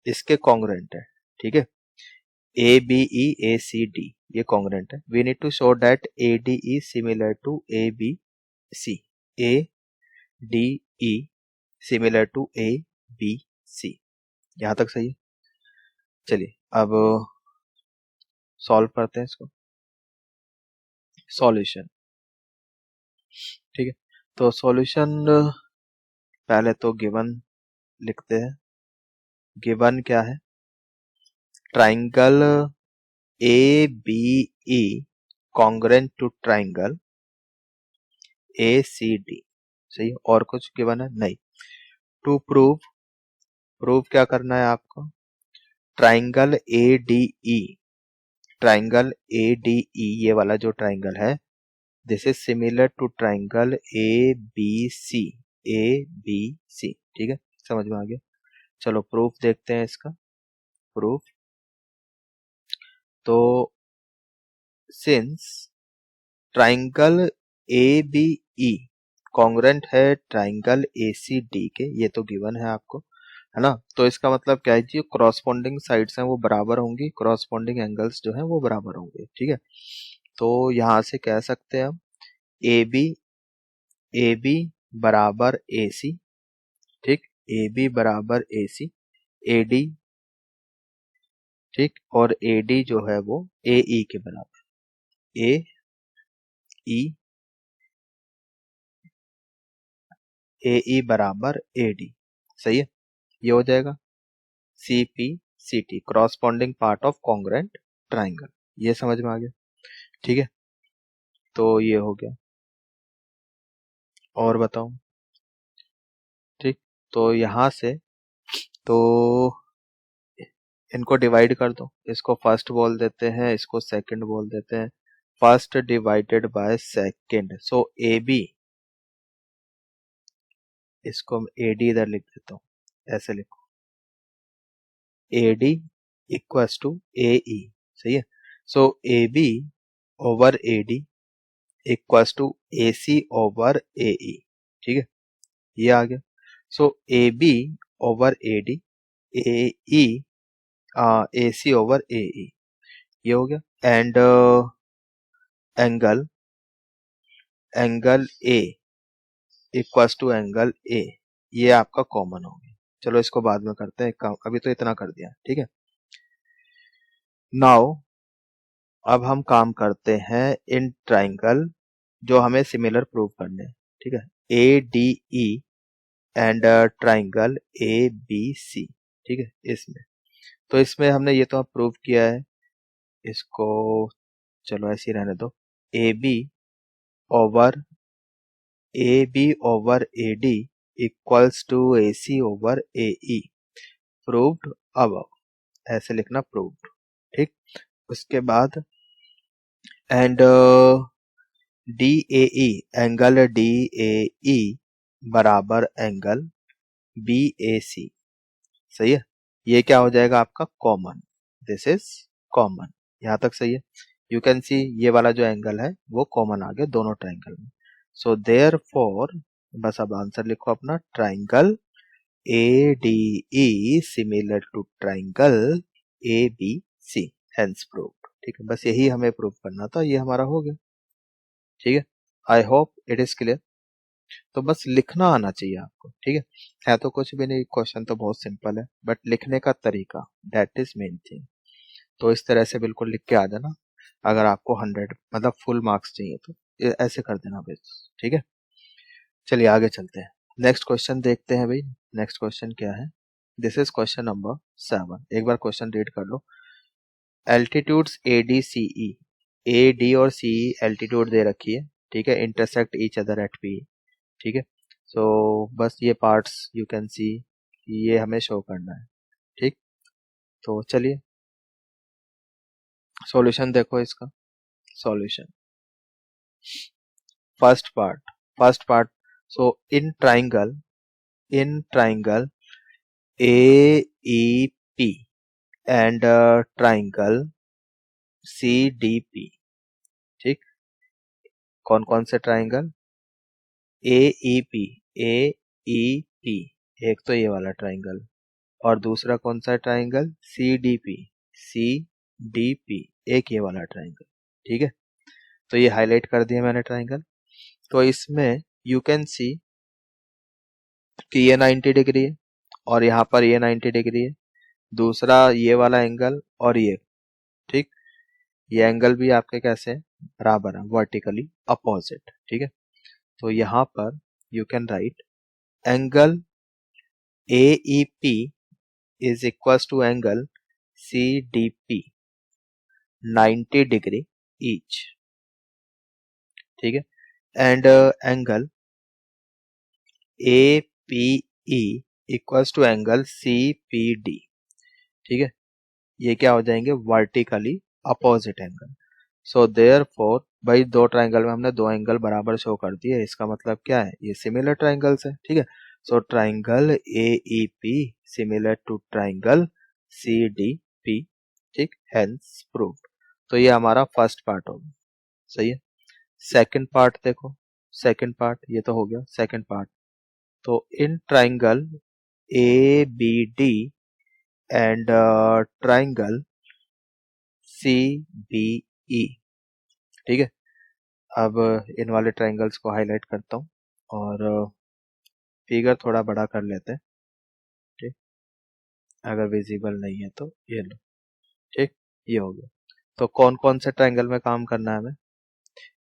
इसके कॉन्ग्रुएंट है। ठीक है, A B E A C D ये कॉन्ग्रुएंट है, we need to show that A D E similar to A B C, A D E similar to A B C. यहां तक सही है। चलिए अब सॉल्व करते हैं इसको, सॉल्यूशन। ठीक है, तो सॉल्यूशन पहले तो गिवन लिखते हैं। गिवन क्या है, triangle A B E congruent to triangle A C D. सही, और कुछ गिवन है नहीं। टू प्रूव क्या करना है आपको, ट्राइंगल ADE, ट्राइंगल ADE ये वाला जो ट्राइंगल है, this is similar to triangle ABC, ABC, ठीक है, समझ में आ गया। चलो प्रूफ देखते हैं इसका, प्रूफ। तो सिंस ट्राइंगल ABE कॉन्ग्रेंट है ट्राइंगल ACD के, ये तो गिवन है आपको, है ना, तो इसका मतलब क्या है जी, क्रॉसपोंडिंग साइड्स हैं वो बराबर होंगी, क्रॉसपोंडिंग एंगल्स जो हैं वो बराबर होंगे, ठीक है। तो यहां से कह सकते हैं हम AB बराबर AC, ठीक, AB बराबर AC, AD, ठीक, और AD जो है वो AE के बराबर, AE बराबर AD, सही है, ये हो जाएगा CPCT, corresponding part of congruent triangle, ये समझ में आ गया, ठीक है। तो ये हो गया, और बताओ, ठीक, तो यहां से तो इनको डिवाइड कर दो, इसको फर्स्ट बोल देते हैं, इसको सेकंड बोल देते हैं, first divided by second, so AB, इसको AD इधर लिख देता हूँ, ऐसे लिखो, AD इक्वल्स टू AE, सही है, so AB over AD equals to AC over AE, ठीक है, ये आ गया। So AB over AD, AE AC over AE, ये हो गया, and angle A equals to angle A, ये आपका कॉमन हो गया। चलो इसको बाद में करते हैं काम, अभी तो इतना कर दिया, ठीक है। नाउ अब हम काम करते हैं इन ट्राइंगल जो हमें सिमिलर प्रूव करने हैं, ठीक है, ADE एंड ट्राइंगल ABC, ठीक है, इसमें तो इसमें हमने ये तो प्रूव किया है, इसको चलो ऐसे ही रहने दो, AB over AD equals to AC over AE, proved, अब ऐसे लिखना प्रूव्ड, ठीक, उसके बाद एंड DAE, एंगल DAE बराबर एंगल BAC, सही है, ये क्या हो जाएगा आपका कॉमन, दिस इज कॉमन, यहां तक सही है। यू कैन सी ये वाला जो एंगल है वो कॉमन आ गया दोनों ट्राइंगल में, सो देयरफॉर बस अब आंसर लिखो अपना, triangle ADE similar to triangle ABC, hence proved, ठीक है, बस यही हमें प्रूव करना था, ये हमारा हो गया, ठीक है। आई होप इट इज क्लियर। तो बस लिखना आना चाहिए आपको, ठीक है तो कुछ भी नहीं, क्वेश्चन तो बहुत सिंपल है, बट लिखने का तरीका, दैट इज मेन थिंग। तो इस तरह से बिल्कुल लिख के आ जाना, अगर आपको 100 मतलब फुल मार्क्स चाहिए तो ऐसे कर देना बस, ठीक है। चलिए आगे चलते हैं, नेक्स्ट क्वेश्चन देखते हैं भाई, नेक्स्ट क्वेश्चन क्या है, दिस इज क्वेश्चन नंबर 7, एक बार क्वेश्चन रीड कर लो। एल्टीट्यूड्स ADCE, AD और CE एल्टीट्यूड दे रखी है, ठीक है, intersect each other at P, ठीक है, सो बस ये पार्ट्स यू कैन सी, ये हमें शो करना है, ठीक, तो चलिए सॉल्यूशन देखो इसका, solution first part, so in triangle AEP and triangle CDP, ठीक, कौन कौन से ट्राइंगल, AEP, AEP, एक तो ये वाला ट्राइंगल, और दूसरा कौन सा ट्राइंगल, CDP, एक ये वाला ट्राइंगल, ठीक है, तो ये हाईलाइट कर दिया मैंने ट्राइंगल। तो इसमें यू कैन सी कि ये 90 डिग्री है और यहाँ पर ये 90 डिग्री है, दूसरा ये वाला एंगल और ये, ठीक, ये एंगल भी आपके कैसे हैं, बराबर है, वर्टिकली अपोजिट, ठीक है। तो यहाँ पर you can write angle AEP is equals to angle CDP 90 degree each, ठीक है, and angle APE equals to angle C P D. ठीक है, ये क्या हो जाएंगे, vertically opposite angle. So therefore भाई दो ट्राइंगल में हमने दो एंगल बराबर शो कर दिए, इसका मतलब क्या है, ये सिमिलर ट्राइंगल्स है। ठीक है, so triangle A E P similar to triangle C D P. ठीक, हेंस प्रूव्ड। तो ये हमारा फर्स्ट पार्ट होगा। सही है, सेकंड पार्ट देखो, सेकंड पार्ट ये तो हो गया सेकंड पार्ट। तो in triangle A B D and triangle C B E. ठीक है, अब इन वाले ट्राइंगल्स को हाईलाइट करता हूँ और फिगर थोड़ा बड़ा कर लेते हैं। ठीक, अगर विजिबल नहीं है तो ये लो। ठीक, ये हो गया। तो कौन कौन से ट्राइंगल में काम करना है हमें,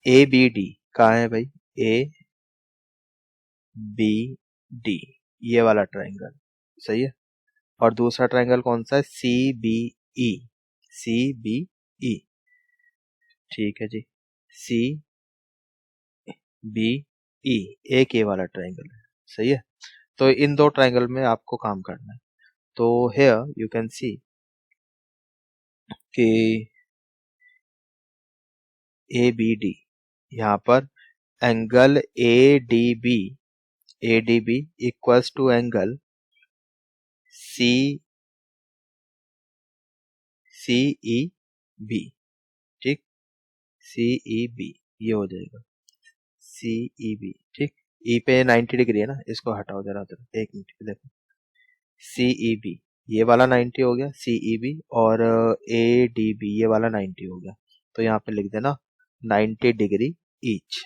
ए बी डी कहाँ है भाई, ए बी डी, ये वाला ट्राइंगल। सही है, और दूसरा ट्राइंगल कौन सा है, सी B E, C B E. ठीक है जी, सी बी ई, एक ये वाला ट्राइंगल है। सही है, तो इन दो ट्राइंगल में आपको काम करना है। तो हेयर यू कैन सी कि ए बी डी, यहाँ पर angle A D B equals to angle C C E B. ठीक, सी ई बी ये हो जाएगा सी ई बी। ठीक, ई पे 90 डिग्री है ना, इसको हटाओ जरा उधर, एक मिनट देखो, सी ई बी ये वाला 90 हो गया सी ई बी, और ए डी बी ये वाला 90 हो गया। तो यहाँ पे लिख देना 90 डिग्री ईच।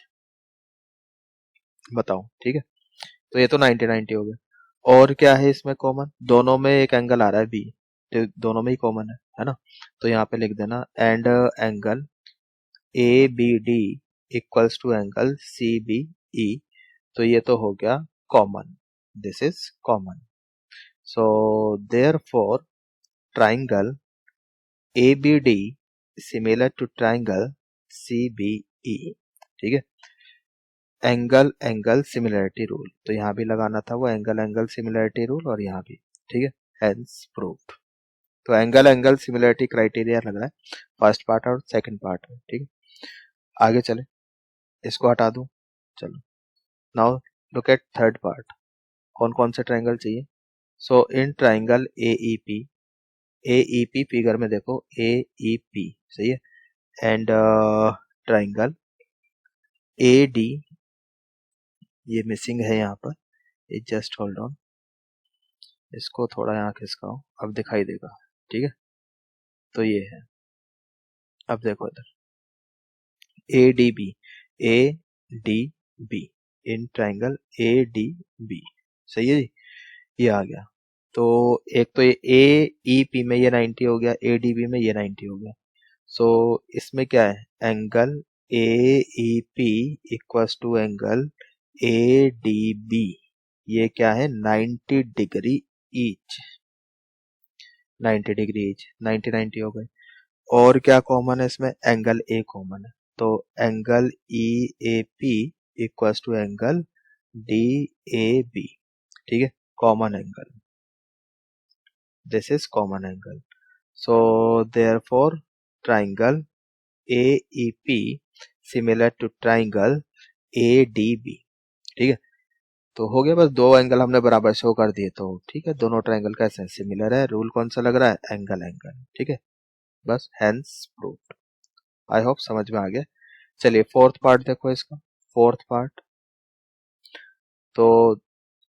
बताओ, ठीक है, तो ये तो 90 90 हो गया। और क्या है इसमें कॉमन, दोनों में एक एंगल आ रहा है बी, तो दोनों में ही कॉमन है ना। तो यहाँ पे लिख देना and angle A B D equals to angle C B E. तो ये तो हो गया common, this is common. So therefore triangle A B D similar to triangle C B E. ठीक है, एंगल एंगल सिमिलरिटी रूल, तो यहाँ भी लगाना था वो एंगल एंगल सिमिलरिटी रूल, और यहाँ भी। ठीक है, हेंस प्रूव्ड। तो एंगल एंगल सिमिलरिटी क्राइटेरिया लग रहा है फर्स्ट पार्ट और सेकंड पार्ट में। ठीक है, आगे चले, इसको हटा दूं, चलो now look at third part. कौन कौन से ट्राइंगल चाहिए, so in triangle A E P figure में देखो ए ई पी। सही है, एंड ट्राइंगल ए डी, ये मिसिंग है यहाँ पर, ये जस्ट होल्ड ऑन, इसको थोड़ा यहाँ खिसकाओ, अब दिखाई देगा। ठीक है, तो ये है, अब देखो इधर A D B, A D B in triangle A D B. सही है जी, ये आ गया। तो एक तो ये ए ई पी में ये 90 हो गया, ए डी बी में ये 90 हो गया। सो इसमें क्या है, angle A E P equals to angle A D B, ये क्या है 90 डिग्री ईच, 90 डिग्री ईच, 90 90 हो गए। और क्या कॉमन है इसमें, एंगल ए कॉमन है, तो angle E A P equals to angle D A B. ठीक है, common angle, this is common angle. So therefore triangle A E P similar to triangle A D B. ठीक है, तो हो गया, बस दो एंगल हमने बराबर शो कर दिए। तो ठीक है, दोनों ट्राइंगल कैसे हैं, सिमिलर है, रूल कौन सा लग रहा है, एंगल एंगल। ठीक है, बस हेंस प्रूव्ड। आई होप समझ में आ गया। चलिए फोर्थ पार्ट देखो इसका, फोर्थ पार्ट। तो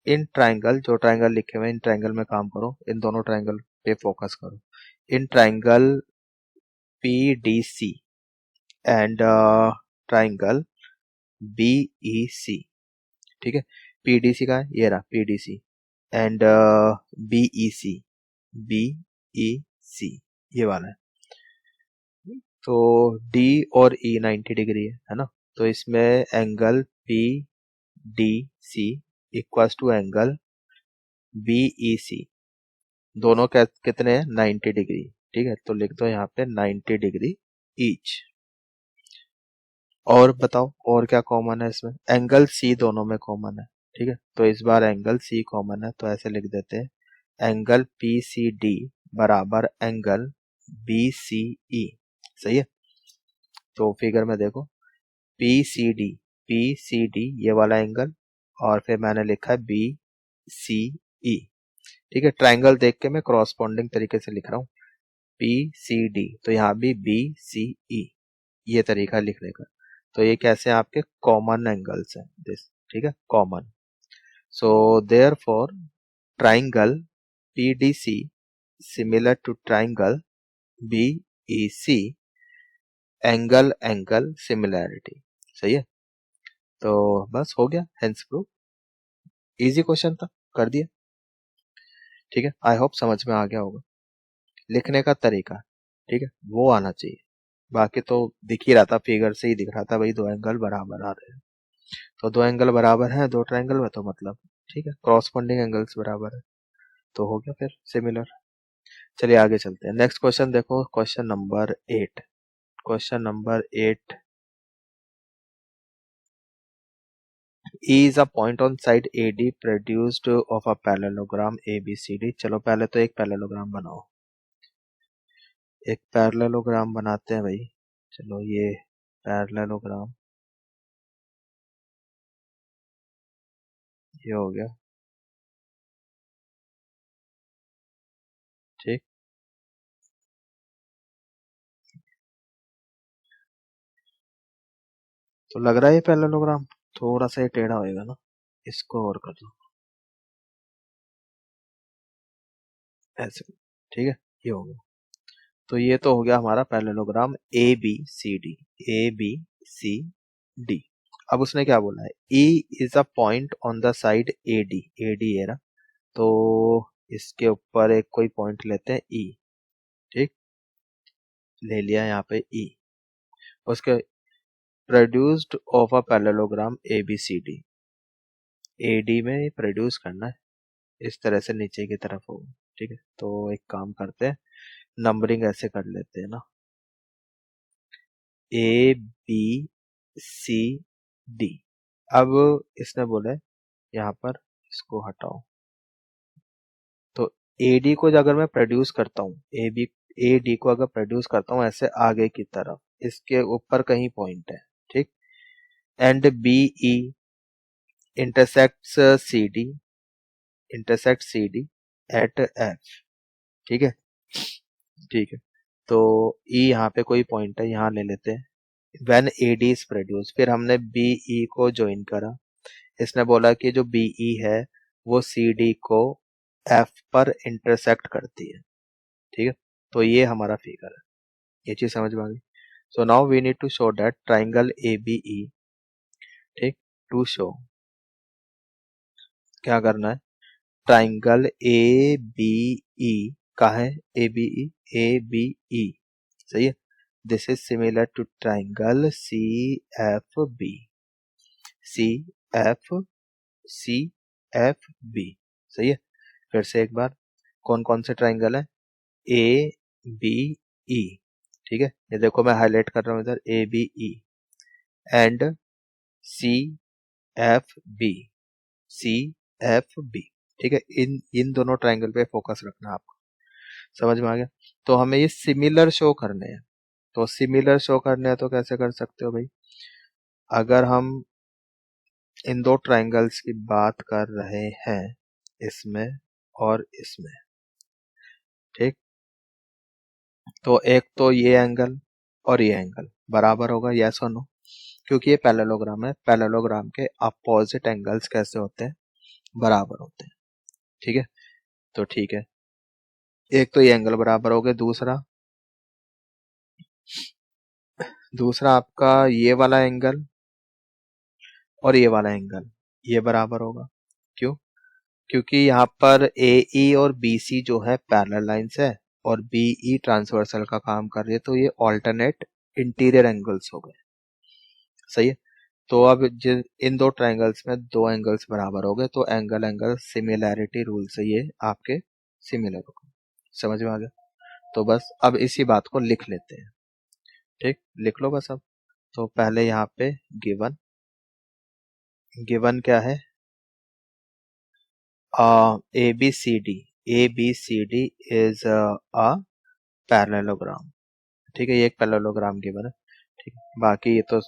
इन ट्राइंगल, जो ट्राइंगल लिखे हुए इन ट्राइंगल में काम करो, इन दोनों ट्राइंगल पे फोकस करो। In triangle P D C and triangle B E C. ठीक है, पी डी सी का है, ये रहा P D C, and B E C, B E C ये वाला है। तो डी और ई 90 डिग्री है ना, तो इसमें angle P D C equals to angle B E C, दोनों कितने हैं 90 डिग्री। ठीक है, तो लिख दो यहाँ पे 90 डिग्री ईच। और बताओ और क्या कॉमन है इसमें, एंगल सी दोनों में कॉमन है, ठीक है, तो इस बार एंगल सी कॉमन है, तो ऐसे लिख देते हैं एंगल पी सी डी बराबर एंगल बी सी ई। सही है, तो फिगर में देखो पी सी डी ये वाला एंगल, और फिर मैंने लिखा है बी सी ई। ठीक है, ट्राइंगल देख के मैं क्रॉसपॉन्डिंग तरीके से लिख रहा हूँ पी सी डी, तो यहाँ भी बी सी ई, ये तरीका लिखने का। तो ये कैसे आपके कॉमन एंगल्स हैं दिस, ठीक है, common. So therefore triangle P D C similar to triangle B E C, angle angle similarity. सही है, तो बस हो गया, हेंस प्रूफ। इजी क्वेश्चन था, कर दिया। ठीक है, आई होप समझ में आ गया होगा। लिखने का तरीका, ठीक है, वो आना चाहिए। बाकी तो दिख ही रहा था, फिगर से ही दिख रहा था भाई, दो एंगल बराबर आ रहे हैं, तो दो एंगल बराबर हैं दो ट्रायंगल में, तो मतलब ठीक है, क्रॉसपोंडिंग एंगल्स बराबर है, तो हो गया फिर सिमिलर। चलिए आगे चलते हैं। नेक्स्ट क्वेश्चन देखो, question number 8। Question number 8, E is a point on side AD produced of a parallelogram ABCD। चलो पहले तो एक पैरेललोग्राम बनाओ, एक पैरेललोग्राम बनाते हैं भाई। चलो ये पैरेललोग्राम ये हो गया, ठीक। तो लग रहा है ये पैरेललोग्राम थोड़ा सा ये टेढ़ा होएगा ना, इसको और कर दो ऐसे, ठीक है, ये हो गया। तो ये तो हो गया हमारा parallelogram A B C D, A B C D. अब उसने क्या बोला है, E is a point on the side A D, A D area, तो इसके ऊपर एक कोई पॉइंट लेते हैं E, ठीक, ले लिया यहाँ पे E। उसके produced of a parallelogram A B C D, A D में प्रोड्यूस करना है, इस तरह से नीचे की तरफ होगा। ठीक है, तो एक काम करते हैं, नंबरिंग ऐसे कर लेते हैं ना, ए बी सी डी। अब इसने बोला है यहाँ पर, इसको हटाओ, तो ए डी को अगर मैं प्रोड्यूस करता हूँ, ए डी को अगर प्रोड्यूस करता हूँ ऐसे आगे की तरफ, इसके ऊपर कहीं पॉइंट है, ठीक, and B E intersects C D, intersect C D at F. ठीक है, ठीक है, तो ई यहाँ पे कोई पॉइंट है, यहाँ ले लेते हैं। When A D is produce, फिर हमने बी ई को ज्वाइन करा, इसने बोला कि जो बी ई है वो सी डी को एफ पर इंटरसेक्ट करती है। ठीक है, तो ये हमारा फिगर है, ये चीज समझ में आ गई। So now we need to show that triangle A B E, ठीक, टू शो क्या करना है, ट्राइंगल ए बी ई का है, A B E, A B E, सही है, this is similar to triangle C F B, C F, C F B. सही है, फिर से एक बार, कौन कौन से ट्राइंगल है, ए बी ई, ठीक है, ये देखो मैं हाईलाइट कर रहा हूँ इधर, A B E and C F B, C F B. ठीक है, इन इन दोनों ट्राइंगल पे फोकस रखना है आपको, समझ में आ गया। तो हमें ये सिमिलर शो करने हैं, तो सिमिलर शो करने हैं तो कैसे कर सकते हो भाई, अगर हम इन दो ट्राइंगल्स की बात कर रहे हैं, इसमें और इसमें, ठीक, तो एक तो ये एंगल और ये एंगल बराबर होगा, यस और नो, क्योंकि ये पैरेललोग्राम है, पैरेललोग्राम के अपोजिट एंगल्स कैसे होते हैं, बराबर होते हैं। ठीक है, तो ठीक है, एक तो ये एंगल बराबर हो गया, दूसरा दूसरा आपका ये वाला एंगल और ये वाला एंगल ये बराबर होगा। क्यों, क्योंकि यहाँ पर ए ई और बी सी जो है पैरेलल लाइंस है, और बी ई ट्रांसवर्सल का काम कर रही है, तो ये ऑल्टरनेट इंटीरियर एंगल्स हो गए। सही है, तो अब जिन इन दो ट्राइंगल्स में दो एंगल्स बराबर हो गए, तो एंगल एंगल सिमिलैरिटी रूल से ये आपके सिमिलर हो गए। समझ में आ गया, तो बस अब इसी बात को लिख लेते हैं। ठीक, लिख लो बस अब। तो पहले यहाँ पे गिवन, गिवन क्या है, ABCD is a parallelogram। ठीक है, ये एक पैरेललोग्राम गिवन है। ठीक है, बाकी ये तो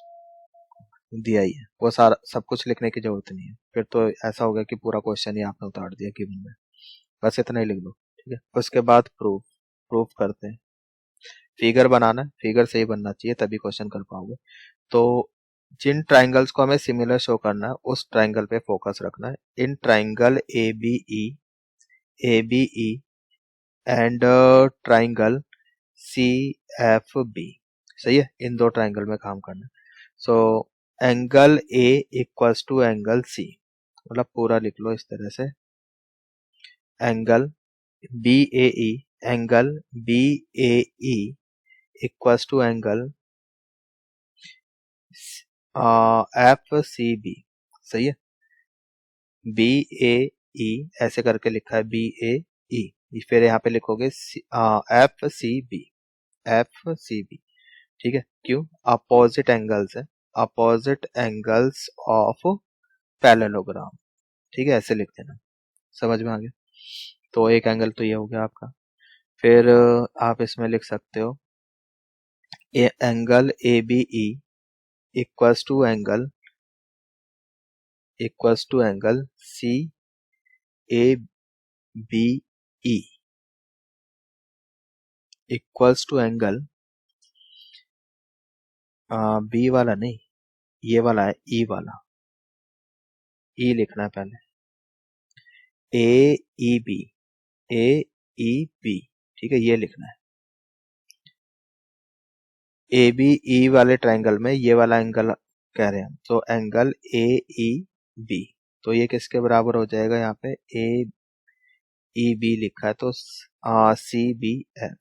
दिया ही है, वो सारा सब कुछ लिखने की जरूरत नहीं है, फिर तो ऐसा होगा कि पूरा क्वेश्चन ही आपने उतार दिया गिवन में। बस इतना ही लिख दो। ठीक है, उसके बाद प्रूफ। प्रूफ करते हैं। फिगर बनाना है, फिगर सही बनना चाहिए तभी क्वेश्चन कर पाओगे। तो जिन ट्राइंगल्स को हमें सिमिलर शो करना है उस ट्राइंगल पे फोकस रखना है। In triangle A B E and triangle CFB। सही है, इन दो ट्राइंगल में काम करना है। So angle A equals to angle C, मतलब पूरा लिख लो इस तरह से। Angle BAE, angle BAE equals to angle FCB। सही है, BAE ऐसे करके लिखा है, BAE, फिर यहाँ पे लिखोगे FCB। ठीक है, क्यों? अपोजिट एंगल्स है, अपोजिट एंगल्स ऑफ पैरेललोग्राम। ठीक है, ऐसे लिख देना। समझ में आ गया? तो एक एंगल तो ये हो गया आपका। फिर आप इसमें लिख सकते हो angle ABE equals to angle CABE equals to angle B वाला नहीं, ये वाला है E वाला, E लिखना है पहले। AEB, ठीक है, ये लिखना है। ABE वाले ट्राइंगल में ये वाला एंगल कह रहे हैं हम, तो एंगल AEB, तो ये किसके बराबर हो जाएगा? यहाँ पे AEB लिखा है तो CBF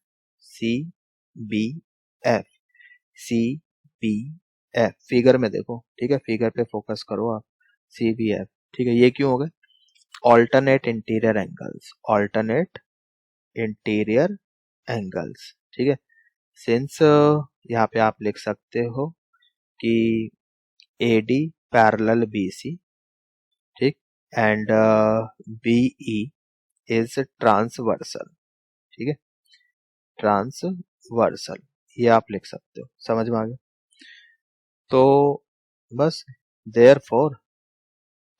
फिगर में देखो। ठीक है, फिगर पे फोकस करो आप। CBF, ठीक है, ये क्यों हो गए? Alternate interior angles, alternate interior angles. ठीक है, सिंस यहाँ पे आप लिख सकते हो कि AD पैरेलल BC, ठीक, एंड BE इज ट्रांसवर्सल। ठीक है, ट्रांसवर्सल, ये आप लिख सकते हो। समझ में आ गया? तो बस, therefore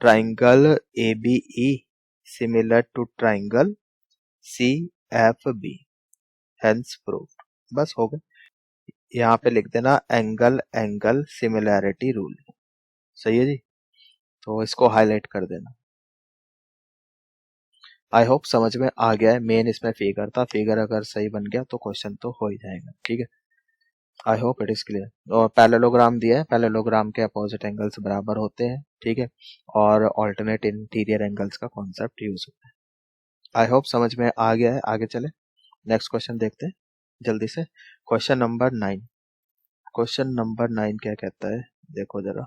triangle ABE similar to triangle CFB, hence proof. बस हो गया। यहाँ पे लिख देना एंगल सिमिलैरिटी रूल। सही है जी, तो इसको हाईलाइट कर देना। आई होप समझ में आ गया है। मेन इसमें फिगर था, फिगर अगर सही बन गया तो क्वेश्चन तो हो ही जाएगा। ठीक है, आई होप इट इज क्लियर। और पैरेललोग्राम दिया है, पैरेललोग्राम के अपोजिट एंगल्स बराबर होते हैं। ठीक है, और ऑल्टरनेट इंटीरियर एंगल्स का कॉन्सेप्ट यूज होता है। आई होप समझ में आ गया है। आगे चले, नेक्स्ट क्वेश्चन देखते हैं जल्दी से। Question number 9। क्वेश्चन नंबर 9 क्या कहता है, देखो जरा।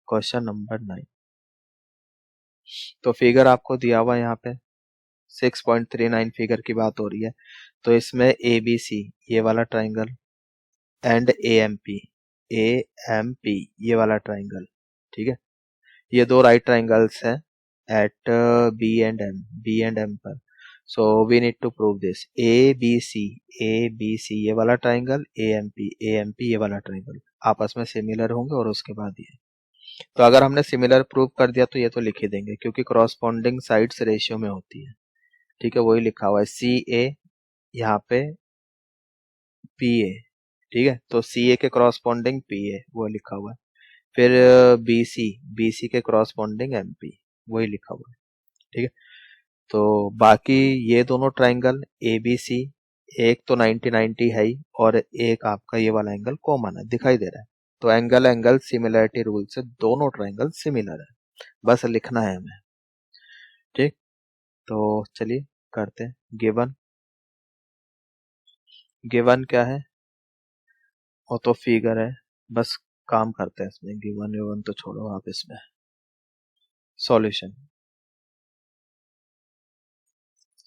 क्वेश्चन नंबर 9, तो फिगर आपको दिया हुआ यहाँ पे 6.39 फिगर की बात हो रही है। तो इसमें ABC ये वाला ट्राइंगल एंड AMP ये वाला ट्राइंगल। ठीक है, ये दो राइट ट्राइंगल्स हैं एट बी एंड एम पर। So we need to prove this. ABC ये वाला ट्राइंगल, AMP ये वाला ट्राइंगल आपस में सिमिलर होंगे, और उसके बाद ये। तो अगर हमने सिमिलर प्रूव कर दिया तो ये तो लिख ही देंगे, क्योंकि करॉस्पॉन्डिंग साइड्स रेशियो में होती है। ठीक है, वही लिखा हुआ है CA यहाँ पे PA। ठीक है, तो CA के करॉस्पॉन्डिंग PA वो लिखा हुआ है। फिर BC के करॉस्पॉन्डिंग MP वही लिखा हुआ है। ठीक है, तो बाकी ये दोनों ट्राइंगल ABC, एक तो 90-90 है ही, और एक आपका ये वाला एंगल कॉमन है, दिखाई दे रहा है। तो एंगल सिमिलरिटी रूल से दोनों ट्राइंगल सिमिलर है, बस लिखना है हमें। ठीक, तो चलिए करते हैं। गिवन क्या है, वो तो फिगर है, बस काम करते हैं इसमें। गिवन तो छोड़ो आप, इसमें solution.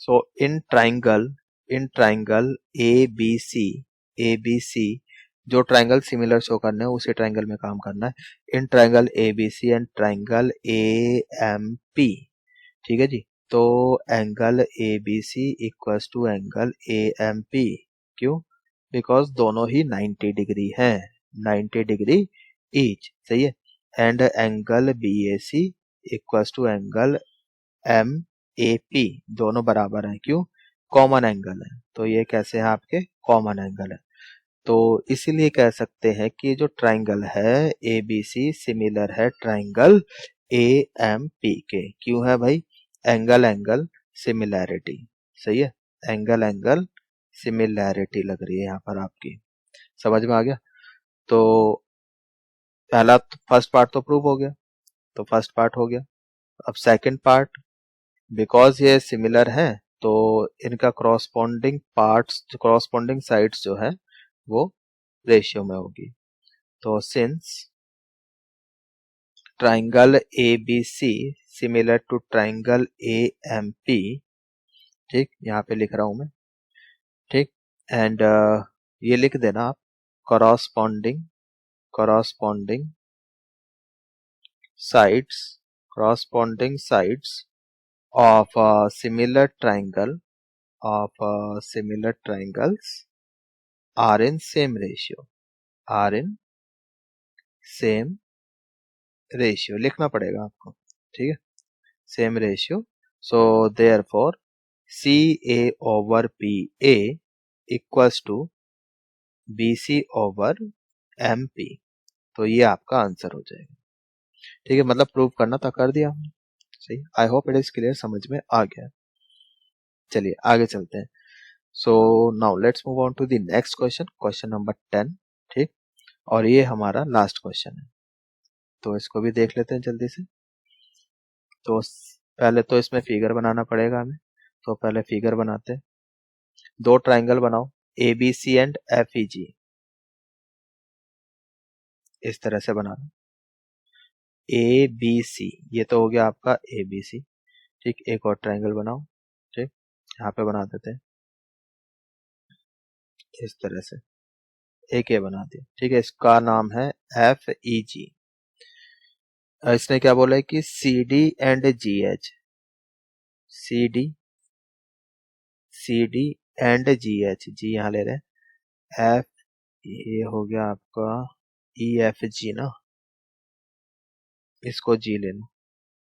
So in triangle ABC जो ट्राइंगल सिमिलर शो करना है उसी ट्राइंगल में काम करना है। In triangle ABC and triangle AMP, ठीक है जी। तो angle A B C equals to angle A M P, क्यों? बिकॉज दोनों ही 90 डिग्री हैं, 90 डिग्री ईच, सही है। And angle B A C equals to angle M A P, दोनों बराबर हैं, क्यों? कॉमन एंगल है, तो ये कैसे है आपके कॉमन एंगल है। तो इसीलिए कह सकते हैं कि जो ट्राइंगल है ए बी सी सिमिलर है ट्राइंगल ए एम पी के। क्यों है भाई? एंगल एंगल सिमिलैरिटी, सही है। एंगल एंगल सिमिलैरिटी लग रही है यहाँ पर आपकी, समझ में आ गया? तो पहला फर्स्ट पार्ट तो प्रूव हो गया, तो फर्स्ट पार्ट हो गया। अब सेकंड पार्ट, बिकॉज ये सिमिलर है तो इनका करॉस्पॉन्डिंग पार्ट्स, करॉस्पॉन्डिंग साइड्स जो है वो रेशियो में होगी। तो since triangle A B C similar to triangle A M P, ठीक, यहाँ पे लिख रहा हूं मैं, ठीक। एंड ये लिख देना आप, करॉस्पॉन्डिंग, करॉस्पॉन्डिंग sides, corresponding sides of a similar triangle, of similar triangles are in same ratio, are in same ratio लिखना पड़ेगा आपको, ठीक है, same ratio। so therefore CA over PA equals to BC over MP, तो ये आपका आंसर हो जाएगा, ठीक है। मतलब प्रूव करना था, कर दिया हमने, सही। I hope it is clear, समझ में आ गया। चलिए आगे चलते हैं। So now let's move on to the next question, question number 10, ठीक। और ये हमारा लास्ट क्वेश्चन है, तो इसको भी देख लेते हैं जल्दी से। तो पहले तो इसमें फिगर बनाना पड़ेगा हमें, तो पहले फिगर बनाते हैं। दो ट्राइंगल बनाओ, A B C and F E G, इस तरह से बनाना। ए बी सी, ये तो हो गया आपका ए बी सी, ठीक। एक और ट्राइंगल बनाओ, ठीक, यहाँ पे बना देते हैं इस तरह से, एक ए बना दिया, ठीक है। इसका नाम है एफ ई जी। इसने क्या बोला है कि C D and G H, C D and G H, G यहाँ ले रहे हैं, एफ, ये हो गया आपका ई एफ जी ना, इसको जी लेना,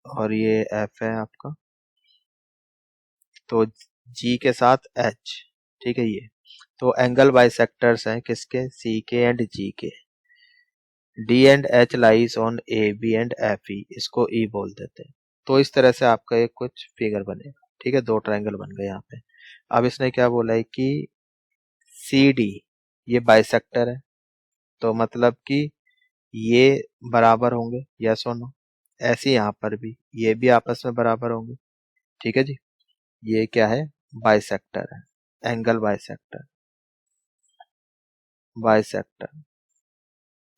और ये एफ है आपका, तो जी के साथ एच, ठीक है। ये तो एंगल बाइसेक्टर्स हैं किसके, सी के and G K. D and H lies on A B and F E, इसको ई बोल देते हैं। तो इस तरह से आपका एक कुछ फिगर बनेगा, ठीक है। दो ट्राइंगल बन गए यहाँ पे। अब इसने क्या बोला है कि सी डी, ये बाइसेक्टर है, तो मतलब कि ये बराबर होंगे, यस और नो। ऐसे यहाँ पर भी ये भी आपस में बराबर होंगे, ठीक है जी। ये क्या है, बाइसेक्टर है, angle bisector, bisector,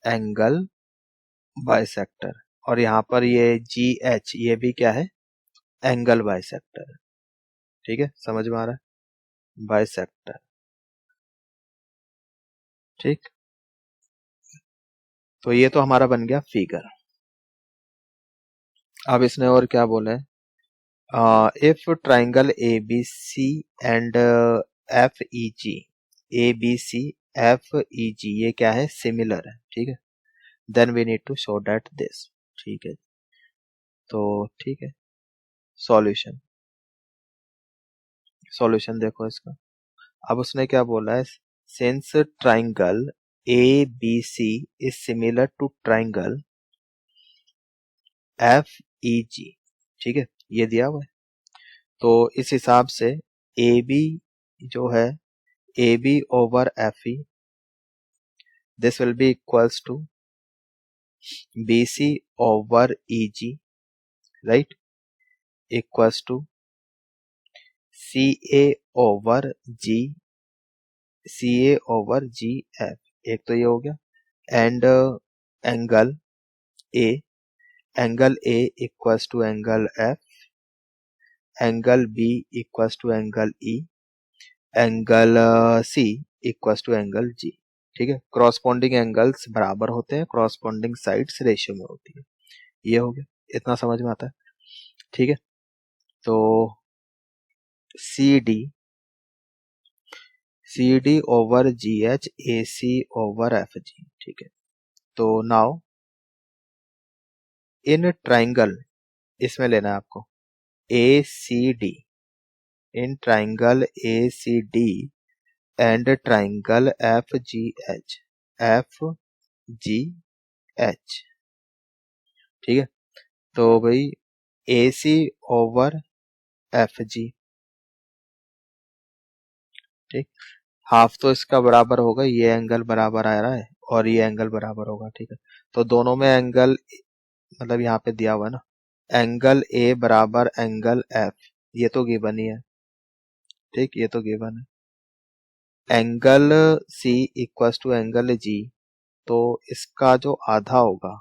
angle bisector. और यहाँ पर ये जी एच, ये भी क्या है, एंगल बाइसेक्टर है, ठीक है, समझ में आ रहा है, बाइसेक्टर, ठीक। तो ये तो हमारा बन गया फिगर। अब इसने और क्या बोला है, if triangle A B C and F E G, A B C F E G, ये क्या है, सिमिलर है, ठीक है। Then we need to show that this, ठीक है। तो ठीक है, सॉल्यूशन, सॉल्यूशन देखो इसका। अब उसने क्या बोला है, since triangle A B C is similar to triangle F E G, ठीक है, ये दिया हुआ है। तो इस हिसाब से ए बी जो है, A B over F E, this will be equals to B C over E G, right, equals to C A over G, C A over G F, एक तो ये हो गया। And angle A, angle A equals to angle F, angle B equals to angle E, angle C equals to angle G, ठीक है। Corresponding angles बराबर होते हैं, क्रॉसपॉन्डिंग साइड्स रेशियो में होती है। ये हो गया, इतना समझ में आता है, ठीक है। तो C D over G H, A C over F G, ठीक है। तो नाउ इन ट्राइंगल, इसमें लेना है आपको A C D, in triangle A C D and triangle F G H, F G H, ठीक है। तो भाई ए सी ओवर एफ जी, ठीक, हाफ तो इसका बराबर होगा, ये एंगल बराबर आ रहा है और ये एंगल बराबर होगा, ठीक है। तो दोनों में एंगल, मतलब यहाँ पे दिया हुआ है ना, एंगल ए बराबर एंगल एफ, ये तो गिवन ही है, ठीक, ये तो गिवन है। Angle C equals to angle G, तो इसका जो आधा होगा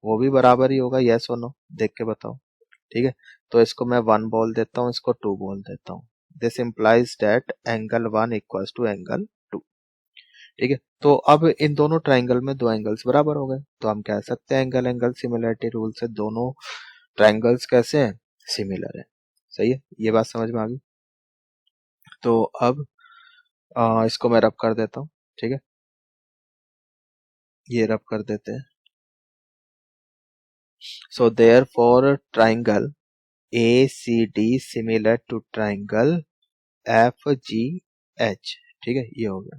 वो भी बराबर ही होगा, यस और नो, देख के बताओ, ठीक है। तो इसको मैं 1 बोल देता हूँ, इसको 2 बोल देता हूँ। This implies that angle 1 equals to angle 2, ठीक है। तो अब इन दोनों ट्राइंगल में दो एंगल्स बराबर हो गए, तो हम कह सकते हैं एंगल एंगल सिमिलरिटी रूल से दोनों ट्राइंगल्स कैसे हैं, सिमिलर है। सही है, ये बात समझ में आ गई। तो अब इसको मैं रब कर देता हूँ, ठीक है, ये रब कर देते हैं। So therefore triangle A C D similar to triangle F G H, ठीक है, ये हो गया,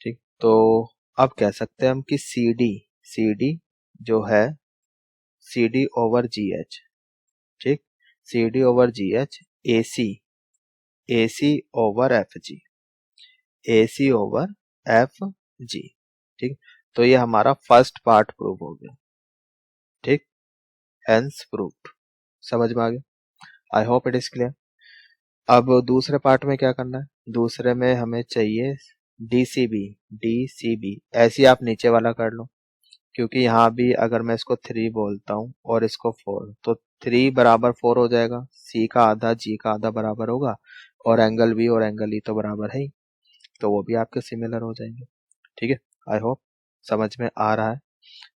ठीक। तो अब कह सकते हैं हम कि सी डी जो है C D over G H, ठीक, C D over G H, A C over F G, A C over F G, ठीक। तो ये हमारा फर्स्ट पार्ट प्रूव हो गया, ठीक, हेंस प्रूफ, समझ में आ गया, आई होप इट इज क्लियर। अब दूसरे पार्ट में क्या करना है, दूसरे में हमें चाहिए डीसीबी, डीसीबी ऐसे ही आप नीचे वाला कर लो, क्योंकि यहाँ भी अगर मैं इसको 3 बोलता हूँ और इसको 4, तो 3 बराबर 4 हो जाएगा, सी का आधा जी का आधा बराबर होगा, और एंगल बी और एंगल ई तो बराबर है ही, तो वो भी आपके सिमिलर हो जाएंगे, ठीक है। आई होप समझ में आ रहा है।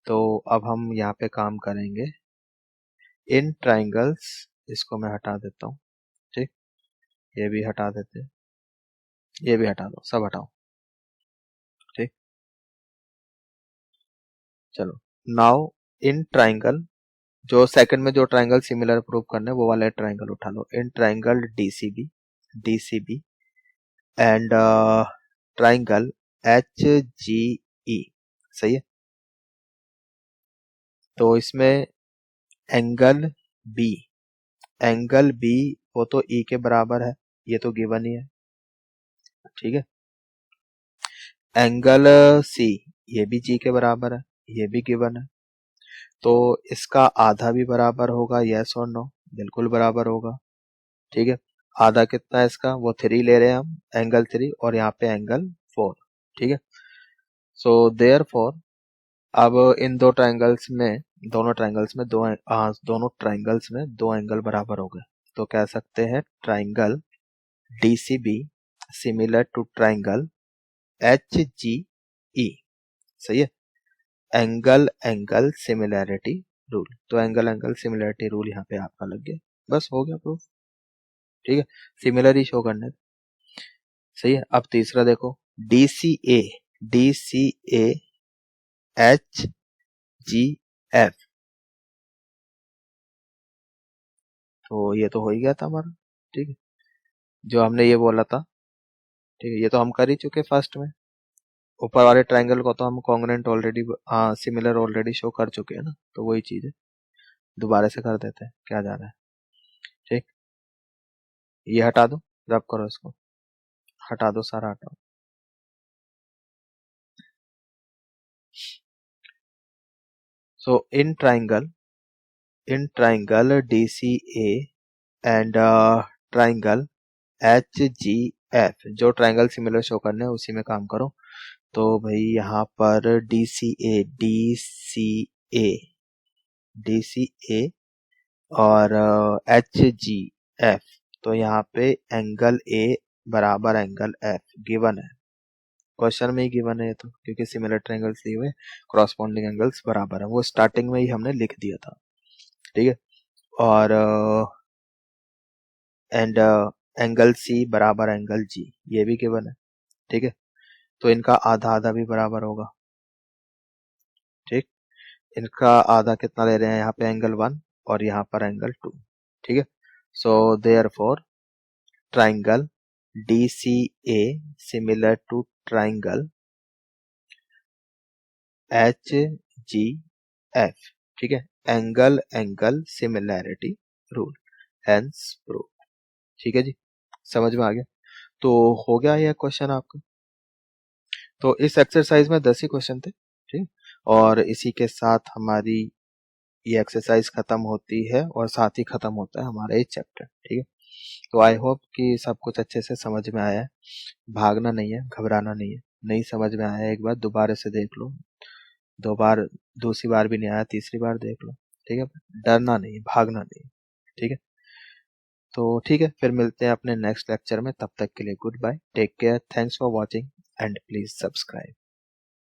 तो अब हम यहाँ पे काम करेंगे इन ट्राइंगल्स, इसको मैं हटा देता हूँ, ठीक, ये भी हटा देते हैं, ये भी हटा दो, सब हटाओ, ठीक। चलो नाउ इन ट्राइंगल, जो सेकंड में जो ट्राइंगल सिमिलर प्रूव करना है वो वाला ट्राइंगल उठा लो, in triangle D C B, D C B and triangle H G E, सही है। तो इसमें एंगल बी, एंगल बी वो तो ई के बराबर है, ये तो गिवन ही है, ठीक है। एंगल सी ये भी जी के बराबर है, ये भी गिवन है, तो इसका आधा भी बराबर होगा, यस और नो, बिल्कुल बराबर होगा, ठीक है। आधा कितना है इसका, वो 3 ले रहे हैं हम, एंगल 3, और यहाँ पे एंगल 4, ठीक है। सो देयर फोर, अब इन दो ट्राइंगल्स में, दोनों ट्राइंगल्स में दो एंगल बराबर हो गए, तो कह सकते हैं triangle D C B similar to triangle H G E, सही है। एंगल एंगल सिमिलैरिटी रूल, तो एंगल एंगल सिमिलैरिटी रूल यहाँ पे आपका लग गया, बस हो गया प्रूफ, ठीक है, सिमिलर ही शो करने, सही है। अब तीसरा देखो, D C A, D C A H G F, तो ये तो हो ही गया था हमारा, ठीक है, जो हमने ये बोला था, ठीक है, ये तो हम कर ही चुके फर्स्ट में, ऊपर वाले ट्रायंगल को तो हम कॉन्ग्रुएंट ऑलरेडी, हाँ सिमिलर ऑलरेडी शो कर चुके हैं ना, तो वही चीज है, दोबारा से कर देते हैं, क्या जा रहा है, ठीक, ये हटा दो, रब करो इसको, हटा दो, सारा हटाओ। So in triangle D C A and triangle H G F, जो ट्राइंगल सिमिलर शो करने हैं उसी में काम करो। तो भाई यहाँ पर डी सी ए, ए डी सी ए और एच जी एफ, तो यहाँ पे एंगल ए बराबर एंगल एफ गिवन है, क्वेश्चन में ही गिवन है ये तो, क्योंकि सिमिलर ट्रायंगल्स दिए हुए, क्रॉसपोंडिंग एंगल्स बराबर है, वो स्टार्टिंग में ही हमने लिख दिया था, ठीक है। और एंड एंगल सी बराबर एंगल जी, ये भी गिवन है। ठीक है, तो इनका आधा आधा भी बराबर होगा। ठीक, इनका आधा कितना ले रहे हैं, यहाँ पे एंगल 1 और यहाँ पर एंगल 2। ठीक है, so therefore triangle DCA similar to triangle HGF। ठीक है, angle angle similarity rule hence prove. ठीक है जी, समझ में आ गया। तो हो गया ये क्वेश्चन आपका। तो इस एक्सरसाइज में 10 ही क्वेश्चन थे। ठीक, और इसी के साथ हमारी ये एक्सरसाइज खत्म होती है और साथ ही खत्म होता है हमारा ये चैप्टर। ठीक है, तो आई होप कि सब कुछ अच्छे से समझ में आया है। भागना नहीं है, घबराना नहीं है। नहीं समझ में आया एक बार दोबारा से देख लो, दो बार, दूसरी बार भी नहीं आया तीसरी बार देख लो। ठीक है, डरना नहीं, भागना नहीं। ठीक है, तो ठीक है, फिर मिलते हैं अपने नेक्स्ट लेक्चर में। तब तक के लिए goodbye, take care, thanks for watching and please subscribe.